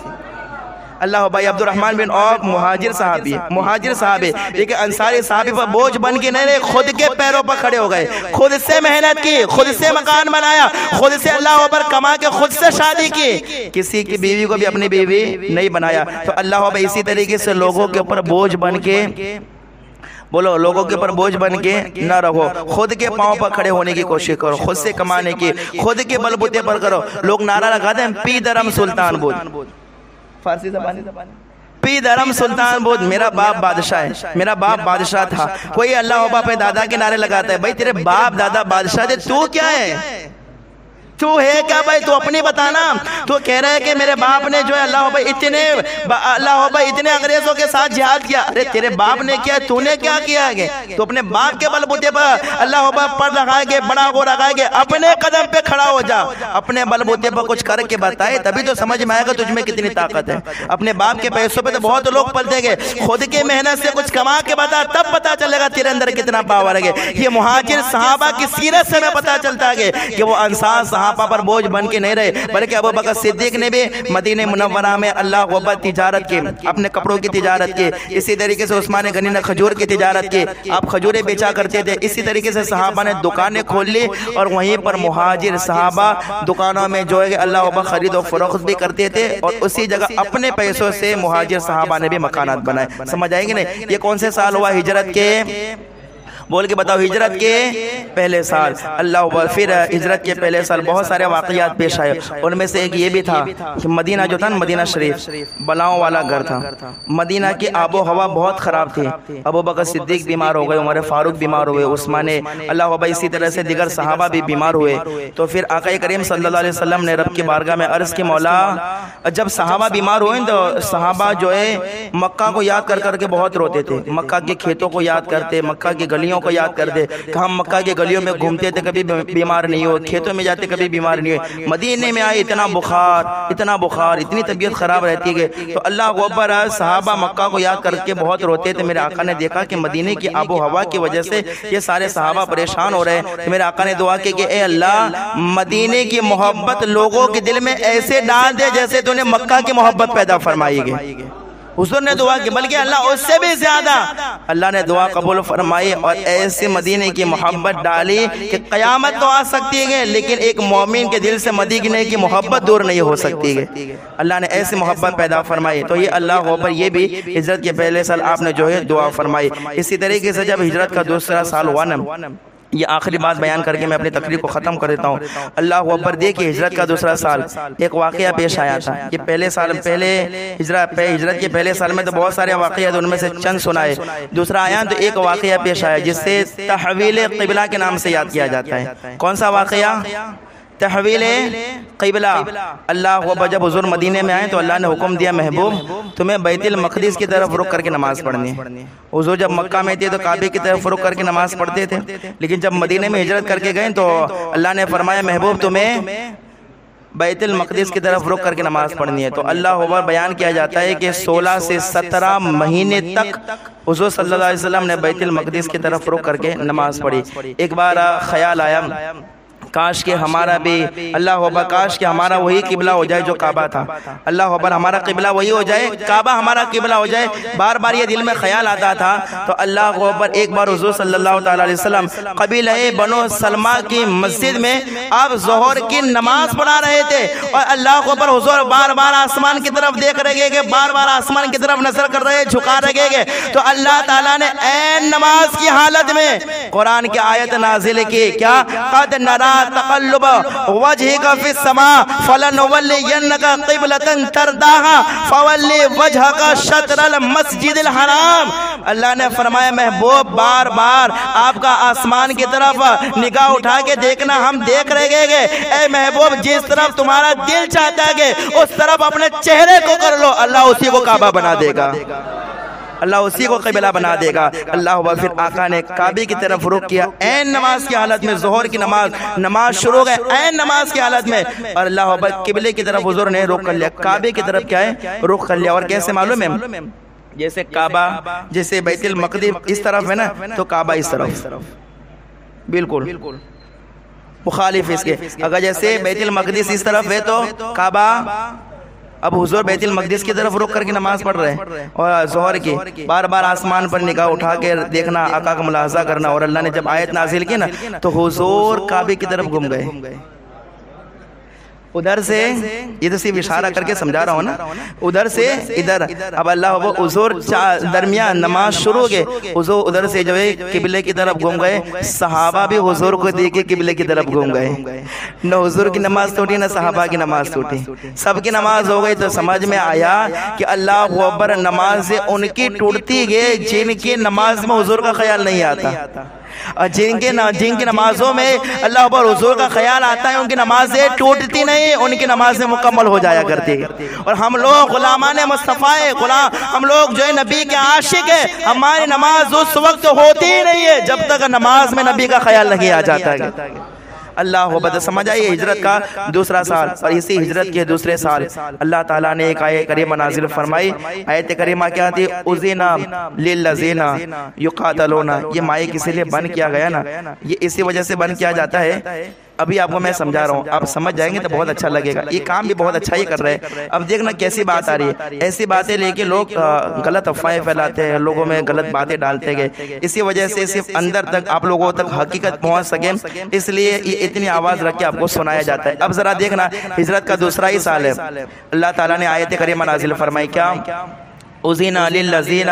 [SPEAKER 1] اللہ بھائی. عبد الرحمن بن عوف مہاجر صحابی، مہاجر صحابی، لیکن انصاری صحابی پر بوجھ بن کے نہیں رہے، خود کے پیروں پر کھڑے ہو گئے. خود سے محنت کی، خود سے مکان بنایا، خود سے اللہ اکبر کما کے خود سے شادی کی. کسی کی بیوی کو بھی اپنی بیوی نہیں بنایا. تو اللہ بھائی اسی طریقے سے لوگوں کے اوپر بوجھ بن کے، بولو لوگوں کے اوپر بوجھ بن کے نہ رہو. خود کے پاؤں پر کھڑے ہونے کی کوشش کرو، خود سے کمانے کی، خود کے بلبوتے پر کرو. لوگ نعرہ لگاتے ہیں پی درم سلطان بود، فارسی زبان پی دھرم سلطان بود، میرا باپ بادشاہ ہے، میرا باپ بادشاہ تھا. کوئی اللہ اکبر پہ دادا کے نعرے لگاتا ہے. بھائی تیرے باپ دادا بادشاہ تھے، تو کیا ہے؟ تو ہے کیا بھائی؟ تو اپنی بتانا. تو کہہ رہا ہے کہ میرے باپ نے جو ہے اللہ اکبر اتنے انگریزوں کے ساتھ جہاد کیا. ارے تیرے باپ نے کیا، تو نے کیا کیا ہے؟ تو اپنے باپ کے بل بوتے پر اللہ اکبر پر لگائے گے، بڑا کو لگائے گے، اپنے قدم پہ کھڑا ہو جا. اپنے بل بوتے پر کچھ کر کے بتائے تبھی تو سمجھ میں آئے گا تجھ میں کتنی طاقت ہے. اپنے باپ کے پیسوں پہ تو بہت لوگ پلتے گئے، خود کی محنت سے کچھ کما کے بتا، تب پتا چلے گا تیرے اندر کتنا پاور ہے. یہ مہاجر صحابہ کی سیرت سے ہمیں پتا چلتا ہے کہ وہ انصار صحابہ پر بوجھ بن کے نہیں رہے، بلکہ ابو بکر صدیق نے بھی مدینہ منورہ میں اللہ اکبر تجارت کی، اپنے کپڑوں کی تجارت کی. اسی طریقے سے عثمان غنی نے کھجور کی تجارت کی، آپ کھجوریں بیچا کرتے تھے. اسی طریقے سے صحابہ نے دکانیں کھول لی، اور وہیں پر مہاجر صحابہ دکانوں میں جو ہے اللہ اکبر خرید و فروخت بھی کرتے تھے، اور اسی جگہ اپنے پیسوں سے مہاجر صحابہ نے بھی مکانات بنائے. سمجھ آئے گی نہیں؟ یہ کون سے سال ہوا ہجرت کے؟ بول کے بتاؤ. ہجرت کے پہلے سال. اللہ اکبر. پھر ہجرت کے پہلے سال بہت سارے واقعات پیش آئے. ان میں سے ایک یہ بھی تھا کہ مدینہ جو تھا نا، مدینہ شریف بلاؤں والا گھر تھا. مدینہ کی آب و ہوا بہت خراب تھی. ابو بکر صدیق بیمار ہو گئے، عمر فاروق بیمار ہوئے، عثمان اللہ اکبر، اسی طرح سے دیگر صحابہ بھی بیمار ہوئے. تو پھر آقا کریم صلی اللہ علیہ وسلم نے رب کی بارگاہ میں عرض کی، مولا جب صحابہ بیمار ہوئے تو صحابہ جو ہے مکہ کو یاد کر کر کے بہت روتے تھے. مکہ کے کھیتوں کو یاد کرتے، مکہ کی گلیوں کو یاد کرتے کہ ہم مکہ کے گلیوں میں گھومتے تھے، کبھی بیمار نہیں ہوئے، کھیتوں میں جاتے کبھی بیمار نہیں ہوئے. مدینے میں آئے اتنا بخار، اتنی طبیعت خراب رہتی ہے. تو اللہ اکبر، صحابہ مکہ کو یاد کر کے بہت روتے تھے. میرے آقا نے دیکھا کہ مدینے کی آب و ہوا کی وجہ سے یہ سارے صحابہ پریشان ہو رہے ہیں. میرے آقا نے دعا کی کہ اے اللہ، مدینے کی محبت لوگوں کے دل میں ایسے ڈال دے جیسے تو نے مکہ کی محبت پیدا فرمائی گئی. حضور نے دعا کی، بلکہ اللہ اس سے بھی زیادہ اللہ نے دعا قبول فرمائی، اور ایسے مدینے کی محبت ڈالی کہ قیامت تو آ سکتی ہے لیکن ایک مومن کے دل سے مدینے کی محبت دور نہیں ہو سکتی ہے. اللہ نے ایسی محبت پیدا فرمائی. تو یہ اللہ اکبر، یہ بھی ہجرت کے پہلے سال آپ نے جو ہے دعا فرمائی. اسی طریقے سے جب ہجرت کا دوسرا سال ہوا نا، یہ آخری بات بیان کر کے میں اپنی تقریر کو ختم کر دیتا ہوں. اللہ اکبر. دیکھیے ہجرت کا دوسرا سال ایک واقعہ پیش آیا تھا. یہ ہجرت کے پہلے سال میں تو بہت سارے واقعات، ان میں سے چند سنائے. دوسرا آیا تو ایک واقعہ پیش آیا جس سے تحویل قبلہ کے نام سے یاد کیا جاتا ہے. کون سا واقعہ؟ تحویل قبلہ. اللہ اکبر. جب حضور مدینے میں آئے تو اللہ نے حکم دیا، محبوب تمہیں بیت المقدس کی طرف رخ کر کے نماز پڑھنی ہے. حضور جب مکہ میں تھے تو کعبے کی طرف رخ کر کے نماز پڑھتے تھے، لیکن جب مدینے میں ہجرت کر کے گئے تو اللہ نے فرمایا، محبوب تمہیں بیت المقدس کی طرف رخ کر کے نماز پڑھنی ہے. تو اللہ اکبر. بیان کیا جاتا ہے کہ 16 سے 17 مہینے تک حضور صلی اللہ علیہ وسلم نے بیت المقدس کی طرف رخ کر کے نماز پڑھی. ایک بار خیال آیا، کاش کہ ہمارا بھی اللہ اکبر، کاش کہ ہمارا وہی قبلہ ہو جائے جو کعبہ تھا. اللہ اکبر. ہمارا قبلہ وہی ہو جائے، کعبہ ہمارا قبلہ ہو جائے. بار بار یہ دل میں خیال آتا تھا. تو اللہ اکبر. ایک بار حضور صلی اللہ تعالیٰ علیہ وسلم قبیلہ بنو سلمہ کی مسجد میں آپ ظہر کی نماز پڑھا رہے تھے، اور اللہ اکبر حضور بار بار آسمان کی طرف دیکھ رہے گے، بار بار آسمان کی طرف نظر کر رہے، جھکا رہے گے. تو اللہ تعالیٰ نے عین نماز کی حالت میں قرآن کی آیت نازل کی. کیا؟ قد نرا تقلب وجهك في السماء فلنولينك قبلة ترضاها فول وجهك شطر المسجد الحرام. اللہ نے فرمایا، محبوب بار بار آپ کا آسمان کی طرف نگاہ اٹھا کے دیکھنا، ہم دیکھ رہے گے. اے محبوب، جس طرف تمہارا دل چاہتا ہے اس طرف اپنے چہرے کو کر لو، اللہ اسی کو کعبہ بنا دے گا، اللہ اسی کو قبلہ بنا دے گا. اللہ اکبر. پھر آقا نے کعبے کی طرف رخ کیا عین نماز کی حالت میں. ظہر کی نماز شروع ہو گئے عین نماز کی حالت میں، اور اللہ اکبر قبلے کی طرف حضور نے رخ کر لیا، کعبے کی طرف کیا ہے رخ کر لیا. اور کیسے معلوم ہے؟ جیسے کعبہ، جیسے بیت المقدس اس طرف ہے نا، تو کعبہ اس طرف، بالکل مخالف اس کے. اگر جیسے بیت المقدس اس طرف ہے تو کعبہ، اب حضور بیت المقدس کی طرف رخ کر کے نماز پڑھ رہے ہیں، اور ظہر کی بار بار آسمان پر نگاہ اٹھا کے دیکھنا، آقا کا ملاحظہ کرنا. اور اللہ نے جب آیت نازل کی نا تو حضور کعبے کی طرف گھوم گئے. ادھر سے یہ تو صرف اشارہ کر کے سمجھا رہا ہوں نا، ادھر سے ادھر، اب اللہ حضور درمیان نماز شروع ہو گئے، حضور ادھر سے جو ہے قبلے کی طرف گھوم گئے، صحابہ بھی حضور کو دیکھ کے قبلے کی طرف گھوم گئے، نہ حضور کی نماز ٹوٹی نہ صحابہ کی نماز ٹوٹی، سب کی نماز ہو گئی۔ تو سمجھ میں آیا کہ اللہ اکبر، نماز سے ان کی ٹوٹتی گئے جن کی نماز میں حضور کا خیال نہیں آتا، اور جن کی نمازوں میں اللہ اکبر حضور کا خیال آتا ہے ان کی نمازیں ٹوٹتی نہیں، ان کی نمازیں مکمل ہو جایا کرتی ہے۔ اور ہم لوگ غلامان مصطفیٰ، ہم لوگ جو ہے نبی کے عاشق ہیں، ہماری نماز اس وقت ہوتی ہی نہیں ہے جب تک نماز میں نبی کا خیال نہیں آ جاتا ہے۔ اللہ اکبر، سمجھ آئیے ہجرت کا دوسرا سال، اور اسی ہجرت کے دوسرے سال اللہ تعالیٰ نے ایک آیت کریمہ نازل فرمائی۔ آیت کریمہ کیا تھی؟ اذن للذین یقاتلون۔ یہ مائک اسی لیے بند کیا گیا نا، یہ اسی وجہ سے بند کیا جاتا ہے، ابھی آپ کو میں سمجھا رہا ہوں، آپ سمجھ جائیں گے تو بہت اچھا لگے گا۔ یہ کام بھی بہت اچھا ہی کر رہے ہیں۔ اب دیکھنا کیسی بات آ رہی ہے، ایسی باتیں لے کے لوگ غلط افواہیں پھیلاتے ہیں، لوگوں میں غلط باتیں ڈالتے گئے، اسی وجہ سے صرف اندر تک آپ لوگوں تک حقیقت پہنچ سکے، اس لیے یہ اتنی آواز رکھ کے آپ کو سنایا جاتا ہے۔ اب ذرا دیکھنا، ہجرت کا دوسرا ہی سال ہے، اللہ تعالیٰ نے آیت کریمہ نازل فرمائی، کیا؟ اذن للذین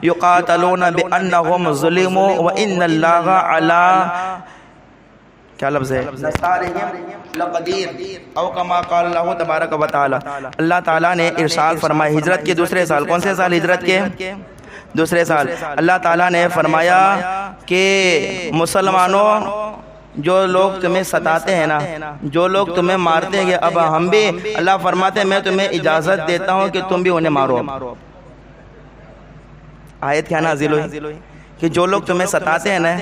[SPEAKER 1] یقاتلون بانہم ظلموا وان اللہ علی، کیا لفظ ہے؟ لقدیر، او کما قال اللہ تبارک و تعالی۔ اللہ تعالیٰ نے ارشاد فرمایا ہجرت کے دوسرے سال، کون سے سال؟ ہجرت کے دوسرے سال، اللہ تعالیٰ نے فرمایا کہ مسلمانوں، جو لوگ تمہیں ستاتے ہیں نا، جو لوگ تمہیں مارتے ہیں، اب ہم بھی، اللہ فرماتے ہیں میں تمہیں اجازت دیتا ہوں کہ تم بھی انہیں مارو۔ آیت کیا نازل ہوئی کہ جو لوگ تمہیں ستاتے ہیں نا،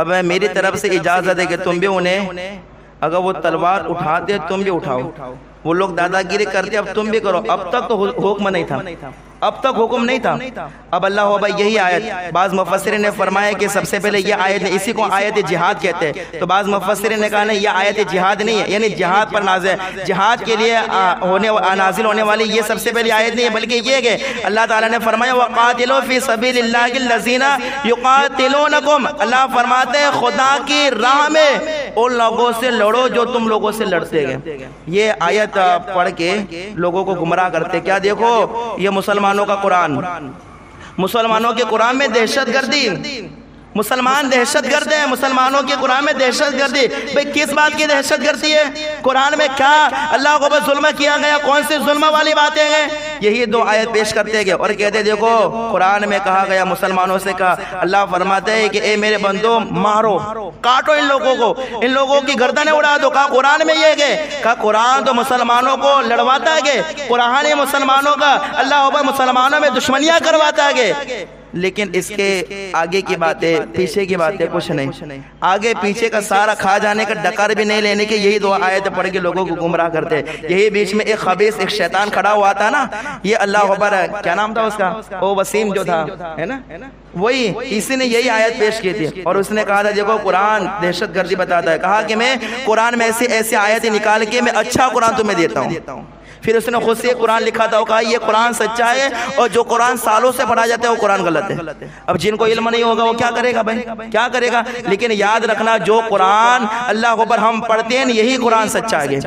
[SPEAKER 1] اب میری طرف سے اجازت ہے کہ تم بھی انہیں، اگر وہ تلوار اٹھاتے تم بھی اٹھاؤ، وہ لوگ دادا گیری کرتے اب تم بھی کرو۔ اب تک تو حکم نہیں تھا، اب تک حکم نہیں تھا، اب اللہ ہو بھائی یہی آیت، بعض مفسرین نے فرمایا کہ سب سے پہلے یہ آیت ہے، اسی کو آیت جہاد کہتے ہیں، تو بعض مفسرین نے کہا نہیں، یہ آیت جہاد نہیں ہے، یعنی جہاد پر نازل، جہاد کے لیے نازل ہونے والی یہ سب سے پہلی آیت نہیں ہے، بلکہ یہ کہ اللہ تعالیٰ نے فرمایا وَقَاتِلُوا فِي سَبِيلِ اللَّهِ الَّذِينَ يُقَاتِلُونَكُمْ، اللہ فرماتے ہیں خدا کی راہ میں ان لوگوں سے لڑو جو تم لوگوں سے لڑتے گئے۔ یہ آیت پڑھ کے لوگوں کو گمراہ کرتے، کیا دیکھو یہ مسلمانوں کا قرآن، مسلمانوں کے قرآن میں دہشت گردی، مسلمان دہشت گرد ہیں، مسلمانوں کے قرآن میں دہشت گردی، بھئی کس بات کی دہشت گردی ہے؟ قرآن میں کیا اللہ کو بس ظلم کیا گیا، کون سی ظلم والی باتیں ہیں؟ یہی دو آیت پیش کرتے گئے اور کہتے دیکھو قرآن میں کہا گیا، مسلمانوں سے کہا، اللہ فرماتے ہیں کہ اے میرے بندو مارو، کاٹو ان لوگوں کو، ان لوگوں کی گردنیں اڑا دو۔ کہا قرآن میں یہ گئے، کہا قرآن تو مسلمانوں کو لڑواتا ہے، قرآن مسلمانوں کا اللہ مسلمانوں میں دشمنیاں کرواتا ہے، لیکن اس کے آگے کی باتیں، پیچھے کی باتیں کچھ نہیں، آگے پیچھے کا سارا کھا جانے کا ڈکر بھی نہیں لینے کے، یہی دو آیتیں پڑھ کے لوگوں کو گمراہ کرتے۔ یہی بیچ میں ایک خبیث، ایک شیطان کھڑا ہوا تھا نا، یہ اللہ اکبر، کیا نام تھا اس کا؟ او وسیم جو تھا، ہے نا، وہی اسی نے یہی آیت پیش کی تھی، اور اس نے کہا تھا دیکھو قرآن دہشت گردی بتاتا ہے، کہا کہ میں قرآن میں ایسے آیتیں نکال کے میں اچھا قرآن تمہیں دیتا ہوں۔ پھر اس نے خود سے قرآن لکھا تھا، وہ کہا یہ قرآن سچا ہے، اور جو قرآن سالوں سے پڑھا جاتا ہے وہ قرآن غلط ہے۔ اب جن کو علم نہیں ہوگا وہ کیا کرے گا بھائی، کیا کرے گا؟ لیکن یاد رکھنا جو قرآن اللہ پر ہم پڑھتے ہیں یہی قرآن سچا ہے،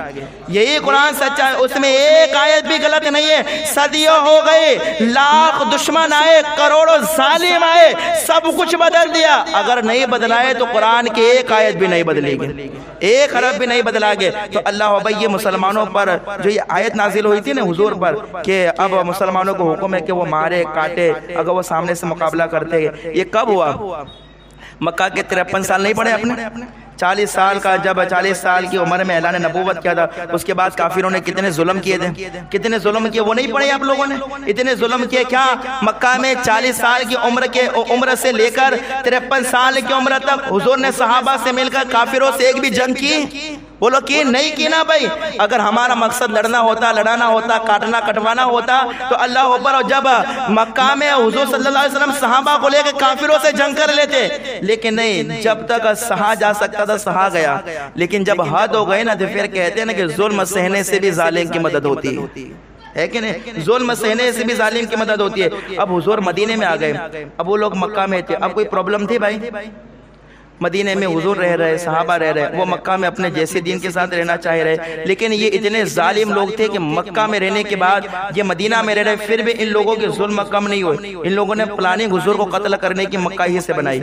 [SPEAKER 1] یہی قرآن سچا ہے، اس میں ایک آیت بھی غلط نہیں ہے۔ صدیوں ہو گئے، لاکھ دشمن آئے، کروڑوں ظالم آئے، سب کچھ بدل دیا، اگر نہیں بدلائے تو قرآن کی ایک آیت بھی نہیں بدلے گی، ایک حرف بھی نہیں بدلا گے۔ تو اللہ بھائی یہ مسلمانوں پر جو یہ آیت نازل ہوئی تھی نا حضور پر کہ اب مسلمانوں کو حکم ہے کہ وہ مارے کاٹے اگر وہ سامنے سے مقابلہ کرتے ہیں، یہ کب ہوا؟ مکہ کے 53 سال نہیں پڑے اپنے، 40 سال کا جب 40 سال کی عمر میں اعلان نبوت کیا تھا، اس کے بعد کافروں نے کتنے ظلم کیے تھے، کتنے ظلم کیے وہ نہیں پڑھے آپ لوگوں نے؟ اتنے ظلم کیے کیا مکہ میں 40 سال کی عمر سے لے کر 53 سال کی عمر تک حضور نے صحابہ سے مل کر کافروں سے ایک بھی جنگ کی؟ بولو کی نہیں کی نا بھائی۔ اگر ہمارا مقصد لڑنا ہوتا، لڑانا ہوتا، کاٹنا کٹوانا ہوتا تو اللہ اوپر، اور جب مکہ میں حضور صلی اللہ علیہ وسلم صحابہ کو لے کے کافروں سے جنگ کر لیتے، لیکن نہیں، جب تک سہا جا سکتا تھا سہا گیا، لیکن جب حد ہو گئے نا تو پھر کہتے ہیں نا کہ ظلم سہنے سے بھی ظالم کی مدد ہوتی ہے کہ نہیں؟ ظلم سہنے سے بھی ظالم کی مدد ہوتی ہے۔ اب حضور مدینے میں آ گئے، اب وہ لوگ مکہ میں تھے، اب کوئی پرابلم تھی بھائی؟ مدینے میں حضور رہ رہے، صحابہ رہ رہے، وہ مکہ میں اپنے جیسے دین کے ساتھ رہنا چاہ رہے، لیکن یہ اتنے ظالم لوگ تھے کہ مکہ میں رہنے کے بعد یہ مدینہ میں رہ رہے، پھر بھی ان لوگوں کے ظلم کم نہیں ہوئے۔ ان لوگوں نے پلاننگ حضور کو قتل کرنے کی مکہ ہی سے بنائی،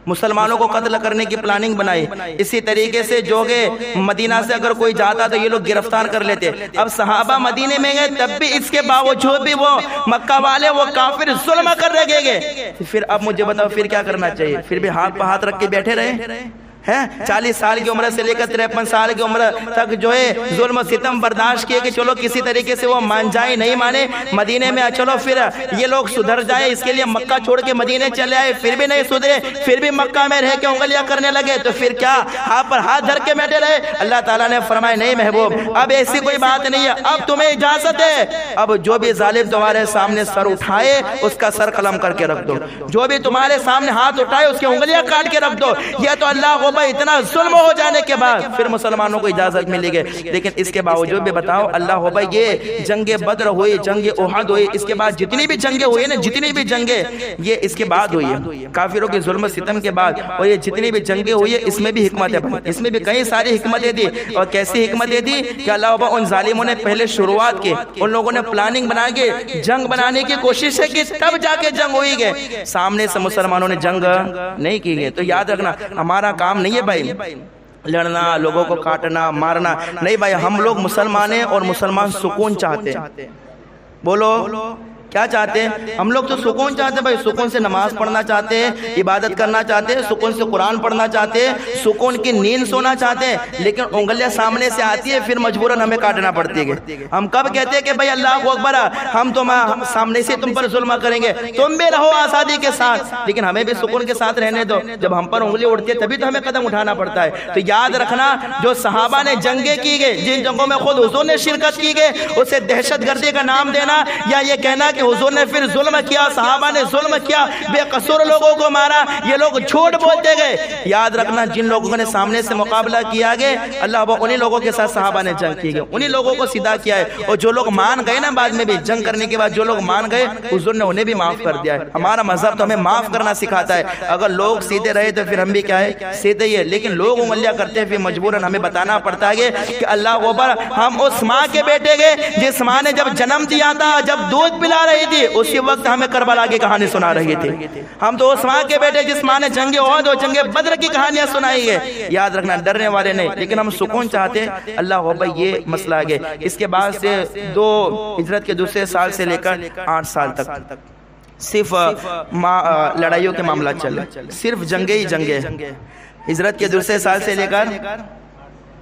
[SPEAKER 1] مسلمانوں کو قتل کرنے کی پلاننگ بنائی۔ اسی طریقے سے جو کہ مدینہ سے اگر کوئی جاتا تو یہ لوگ گرفتار کر لیتے۔ اب صحابہ مدینے میں گئے، تب بھی اس کے باوجود بھی وہ مکہ والے وہ کافر ظلم کر رہے گئے۔ پھر اب مجھے بتاؤ پھر کیا کرنا چاہیے؟ پھر بھی ہاتھ پہ ہاتھ رکھ کے بیٹھے رہے ہیں؟ 40 سال کی عمر سے لے کر 53 سال کی عمر تک جو ہے ظلم و ستم برداشت کیے کہ چلو کسی طریقے سے وہ مان جائے، نہیں مانے مدینے میں چلو پھر یہ لوگ سدھر جائے، اس کے لیے مکہ چھوڑ کے مدینے چلے آئے، پھر بھی نہیں سدھرے، پھر بھی مکہ میں رہ کے انگلیاں کرنے لگے، تو پھر کیا ہاتھ پر ہاتھ دھر کے بیٹھے رہے؟ اللہ تعالیٰ نے فرمایا نہیں محبوب، اب ایسی کوئی بات نہیں ہے، اب تمہیں اجازت ہے، اب جو بھی ظالم تمہارے سامنے سر اٹھائے اس کا سر قلم کر کے رکھ دو، جو بھی تمہارے سامنے ہاتھ اٹھائے اس کی انگلیاں کاٹ کے رکھ دو۔ یہ تو اللہ کو بھائی اتنا ظلم ہو جانے کے بعد پھر مسلمانوں کو اجازت ملی گئی، لیکن اس کے باوجود بھی بتاؤ اللہ ہو بھائی یہ جنگ بدر ہوئی، جنگ احد ہوئی، اس کے بعد جتنی بھی جنگیں ہوئی نا، جتنی بھی جنگیں یہ اس کے بعد ہوئی ہے، کافروں کے ظلم و ستم کے بعد، اور یہ جتنی بھی جنگیں ہوئی ہے اس میں بھی حکمتیں بنی، اس میں بھی کئی ساری حکمتیں دی۔ اور کیسی حکمتیں دی کہ اللہ ہو ان ظالموں نے پہلے شروعات کی، ان لوگوں نے پلاننگ بنا کے جنگ بنانے کی کوشش ہے کہ تب جا کے جنگ ہوئی گئے، سامنے سے مسلمانوں نے جنگ نہیں کی گئی۔ تو یاد رکھنا ہمارا کام نہیں ہے بھائی لڑنا، لوگوں کو کاٹنا مارنا، نہیں بھائی، ہم لوگ مسلمان ہیں اور مسلمان سکون چاہتے ہیں۔ بولو کیا چاہتے ہیں؟ ہم لوگ تو سکون چاہتے ہیں بھائی، سکون سے نماز پڑھنا چاہتے ہیں، عبادت کرنا چاہتے ہیں، سکون سے قرآن پڑھنا چاہتے ہیں، سکون کی نیند سونا چاہتے ہیں، لیکن انگلیاں سامنے سے آتی ہے پھر مجبوراً ہمیں کاٹنا پڑتی ہے۔ ہم کب کہتے ہیں کہ بھائی اللہ اکبر، ہم تو سامنے سے تم پر ظلم کریں گے، تم بھی رہو آزادی کے ساتھ، لیکن ہمیں بھی سکون کے ساتھ رہنے دو۔ جب ہم پر انگلی اڑتی ہے تبھی تو ہمیں قدم اٹھانا پڑتا ہے۔ تو یاد رکھنا جو صحابہ نے جنگیں کی گئی، جن جنگوں میں خود حضور نے شرکت کی گئی، اسے دہشت گردی کا نام دینا یا یہ کہنا کہ حضور نے پھر ظلم کیا، صحابہ نے ظلم کیا، بے قصور لوگوں کو مارا، یہ لوگ جھوٹ بولتے گئے۔ یاد رکھنا جن لوگوں نے سامنے سے مقابلہ کیا گیا اللہ وہ انہی لوگوں کے ساتھ صحابہ نے جنگ کی گئی، انہی لوگوں کو سیدھا کیا ہے، اور جو لوگ مان گئے نا بعد میں بھی جنگ کرنے کے بعد جو لوگ مان گئے حضور نے انہیں بھی معاف کر دیا ہے۔ ہمارا مذہب تو ہمیں معاف کرنا سکھاتا ہے، اگر لوگ سیدھے رہے تو پھر ہم بھی کیا ہے سیدھے ہی ہے، لیکن لوگ انگلیاں کرتے ہیں پھر مجبوراً ہمیں بتانا پڑتا ہے کہ اللہ اکبر، ہم اس ماں کے بیٹے گئے جس ماں نے جب جنم دیا تھا، جب دودھ پلا رہی تھی اسی وقت ہمیں کربلا کی کہانی سنا رہی تھی، ہم تو اس ماں کے بیٹے جس ماں نے جنگ احد اور جنگ بدر کی کہانیاں سنائی ہے۔ یاد رکھنا ڈرنے والے نہیں، لیکن ہم سکون چاہتے ہیں۔ اللہ ہو بھائی یہ مسئلہ آگے، اس کے بعد سے ہجرت کے دوسرے سال سے لے کر 8 سال تک صرف لڑائیوں کے معاملات چل رہے، صرف جنگیں ہی جنگیں۔ ہجرت کے دوسرے سال سے لے کر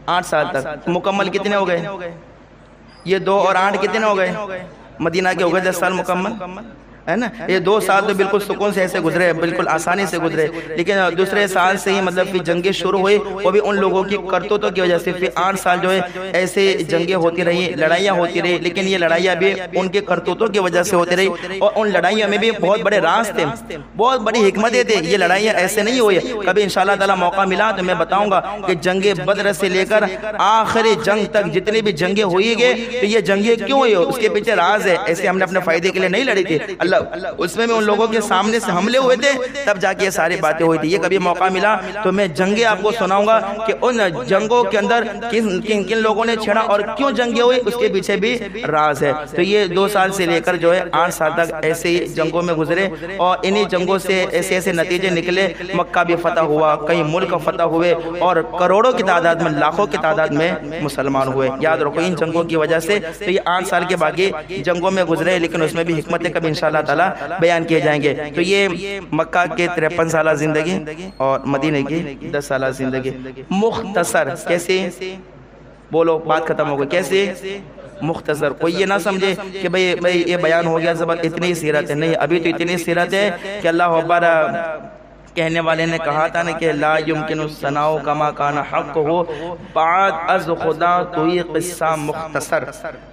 [SPEAKER 1] 8 سال تک مکمل کتنے ہو گئے؟ یہ 2 اور 8 کتنے ہو گئے؟ مدینہ کے ہو گئے 10 سال مکمل ہے نا۔ یہ 2 سال تو بالکل سکون سے ایسے گزرے، بالکل آسانی سے گزرے، لیکن دوسرے سال سے ہی مطلب پھر جنگیں شروع ہوئی، وہ بھی ان لوگوں کی کرتوتوں کی وجہ سے۔ پھر 8 سال جو ہے ایسے جنگیں ہوتی رہی، لڑائیاں ہوتی رہی، لیکن یہ لڑائیاں بھی ان کے کرتوتوں کی وجہ سے ہوتی رہی، اور ان لڑائیوں میں بھی بہت بڑے راز تھے، بہت بڑی حکمتیں تھے۔ یہ لڑائیاں ایسے نہیں ہوئی، کبھی انشاءاللہ تعالی موقع ملا تو میں بتاؤں گا کہ جنگ بدر سے لے کر آخری جنگ تک جتنی بھی جنگیں ہوئی گئی تو یہ جنگیں کیوں ہوئی، اس کے پیچھے راز ہے، ایسے ہم نے اپنے فائدے کے لیے نہیں لڑی تھی، اللہ اس میں ان لوگوں کے سامنے سے حملے ہوئے تھے تب جا کے یہ ساری باتیں ہوئی تھی۔ یہ کبھی موقع ملا تو میں جنگیں آپ کو سناؤں گا کہ ان جنگوں کے اندر کن لوگوں نے چھڑا اور کیوں جنگیں ہوئی، اس کے پیچھے بھی راز ہے۔ تو یہ 2 سال سے لے کر جو ہے 8 سال تک ایسے ہی جنگوں میں گزرے، اور انہی جنگوں سے ایسے ایسے نتیجے نکلے، مکہ بھی فتح ہوا، کئی ملک فتح ہوئے، اور کروڑوں کی تعداد میں، لاکھوں کی تعداد میں مسلمان ہوئے۔ یاد رکھو ان جنگوں کی وجہ سے تو یہ 8 سال کے باقی جنگوں میں گزرے، لیکن اس میں بھی حکمتیں کبھی انشاءاللہ تعالی بیان کیے جائیں گے۔ تو یہ مکہ کے 53 سالہ زندگی اور مدینہ کی 10 سالہ زندگی مختصر، کیسے بولو بات ختم ہو گئی، کیسے مختصر۔ کوئی یہ نہ سمجھے کہ بھئی یہ بیان ہو گیا زبر اتنی سیرت ہے، نہیں، ابھی تو اتنی سیرت ہے کہ اللہ اکبر کہنے والے نے کہا تھا نا کہ لا یمکن الثناء کما کان حق ہو بعد از خدا کوئی قصہ مختصر،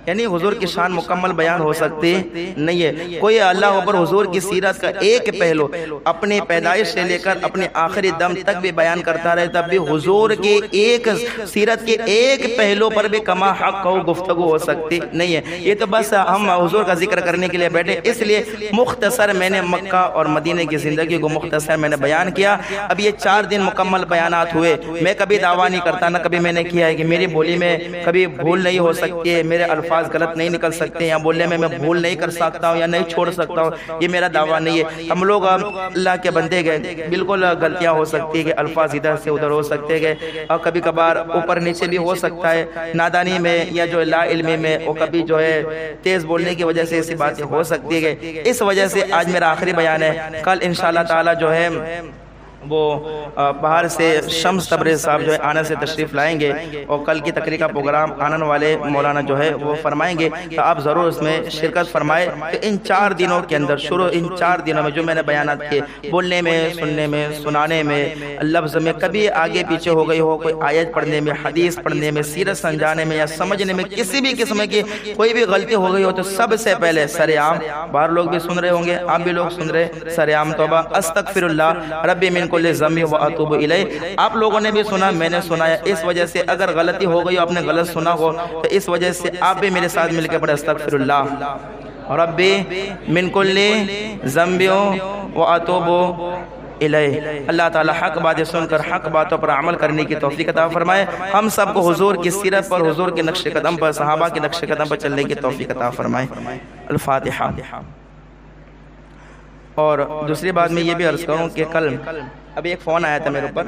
[SPEAKER 1] یعنی حضور کی شان مکمل بیان ہو سکتی نہیں ہے۔ کوئی اللہ اوپر حضور کی سیرت کا ایک پہلو اپنی پیدائش سے لے کر اپنے آخری دم تک بھی بیان کرتا رہے، تب بھی حضور کی ایک سیرت کے ایک پہلو پر بھی کما حق ہو گفتگو ہو سکتی نہیں ہے۔ یہ تو بس ہم حضور کا ذکر کرنے کے لیے بیٹھے، اس لیے مختصر میں نے مکہ اور مدینہ کی زندگی کو مختصر میں نے بیان کیا. اب یہ 4 دن مکمل بیانات ہوئے. میں کبھی دعویٰ نہیں کرتا، نہ کبھی میں نے کیا ہے کہ میری بولی میں کبھی بھول نہیں ہو سکتی ہے، میرے الفاظ غلط نہیں نکل سکتے، یا بولنے میں بھول نہیں کر سکتا ہوں یا نہیں چھوڑ سکتا ہوں. یہ میرا دعویٰ نہیں ہے. ہم لوگ اللہ کے بندے گئے، بالکل غلطیاں ہو سکتی ہے کہ الفاظ ادھر سے ادھر ہو سکتے گئے، اور کبھی کبھار اوپر نیچے بھی ہو سکتا ہے. نادانی میں یا جو لا علمی میں وہ کبھی جو ہے تیز بولنے کی وجہ سے ایسی باتیں ہو سکتی ہے. اس وجہ سے آج میرا آخری بیان ہے. کل انشاءاللہ تعالی جو ہے وہ باہر سے شمس تبریز صاحب جو ہے آنند سے تشریف لائیں گے، اور کل کی تقریر کا پروگرام آنند والے مولانا جو ہے وہ فرمائیں گے. تو آپ ضرور اس میں شرکت فرمائے. تو ان 4 دنوں کے اندر ان 4 دنوں میں جو میں نے بیانات کیے، بولنے میں، سننے میں، سنانے میں، لفظ میں کبھی آگے پیچھے ہو گئی ہو، کوئی آیت پڑھنے میں، حدیث پڑھنے میں، سیرت سمجھانے میں یا سمجھنے میں کسی بھی قسم کی کوئی بھی غلطی ہو گئی ہو، تو سب سے پہلے سرعام، باہر لوگ بھی سن رہے ہوں گے، آپ بھی لوگ سن رہے، سرعام توبہ، استغفر اللہ ربی من کل ذنب واتوب الیہ. آپ لوگوں نے بھی سنا، میں نے سنایا. اس وجہ سے اگر غلطی ہو گئی، آپ نے غلط سنا ہو، تو اس وجہ سے آپ بھی میرے ساتھ مل کے پڑھیں استغفر اللہ ربی من کل ذنب واتوب الیہ. اللہ تعالی حق باتیں سن کر حق باتوں پر عمل کرنے کی توفیق عطا فرمائے. ہم سب کو حضور کی سیرت پر، حضور کے نقش قدم پر، صحابہ کے نقش قدم پر چلنے کی توفیق عطا فرمائے. الفاتحہ. اور دوسری بات میں یہ بھی عرض کروں کہ کل ابھی ایک فون آیا تھا میرے اوپر،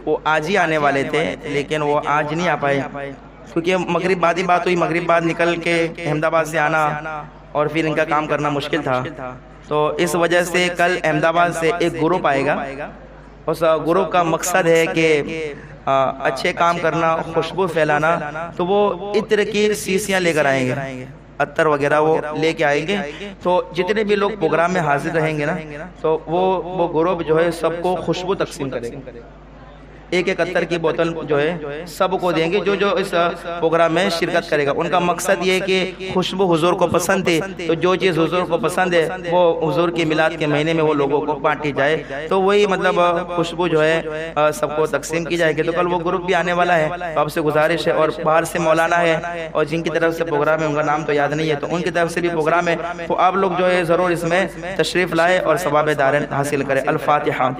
[SPEAKER 1] وہ آج ہی آنے والے تھے لیکن وہ آج نہیں آ پائے، کیونکہ مغرب بعد ہی بات ہوئی. مغرب بعد نکل کے احمد آباد سے آنا اور پھر ان کا کام کرنا مشکل تھا. تو اس وجہ سے کل احمد آباد سے ایک گروپ آئے گا. اس گروپ کا مقصد ہے کہ اچھے کام کرنا، خوشبو پھیلانا. تو وہ عطر کی سیسیاں لے کر آئیں گے، عطر وغیرہ وہ لے کے آئیں گے. تو جتنے بھی لوگ پروگرام میں حاضر رہیں گے نا، تو وہ گروپ جو ہے سب کو خوشبو تقسیم کرے گا. ایک ایک عطر کی بوتل جو ہے سب کو دیں گے جو اس پروگرام میں شرکت کرے گا. ان کا مقصد یہ ہے کہ خوشبو حضور کو پسند ہے، تو جو چیز حضور کو پسند ہے وہ حضور کی میلاد کے مہینے میں وہ لوگوں کو بانٹی جائے. تو وہی مطلب خوشبو جو ہے سب کو تقسیم کی جائے گی. تو کل وہ گروپ بھی آنے والا ہے. تو آپ سے گزارش ہے، اور باہر سے مولانا ہے اور جن کی طرف سے پروگرام ہے ان کا نام تو یاد نہیں ہے، تو ان کی طرف سے بھی پروگرام ہے. تو آپ لوگ جو ہے ضرور اس میں تشریف لائے اور ثواب دارین حاصل کریں. الفاتحہ.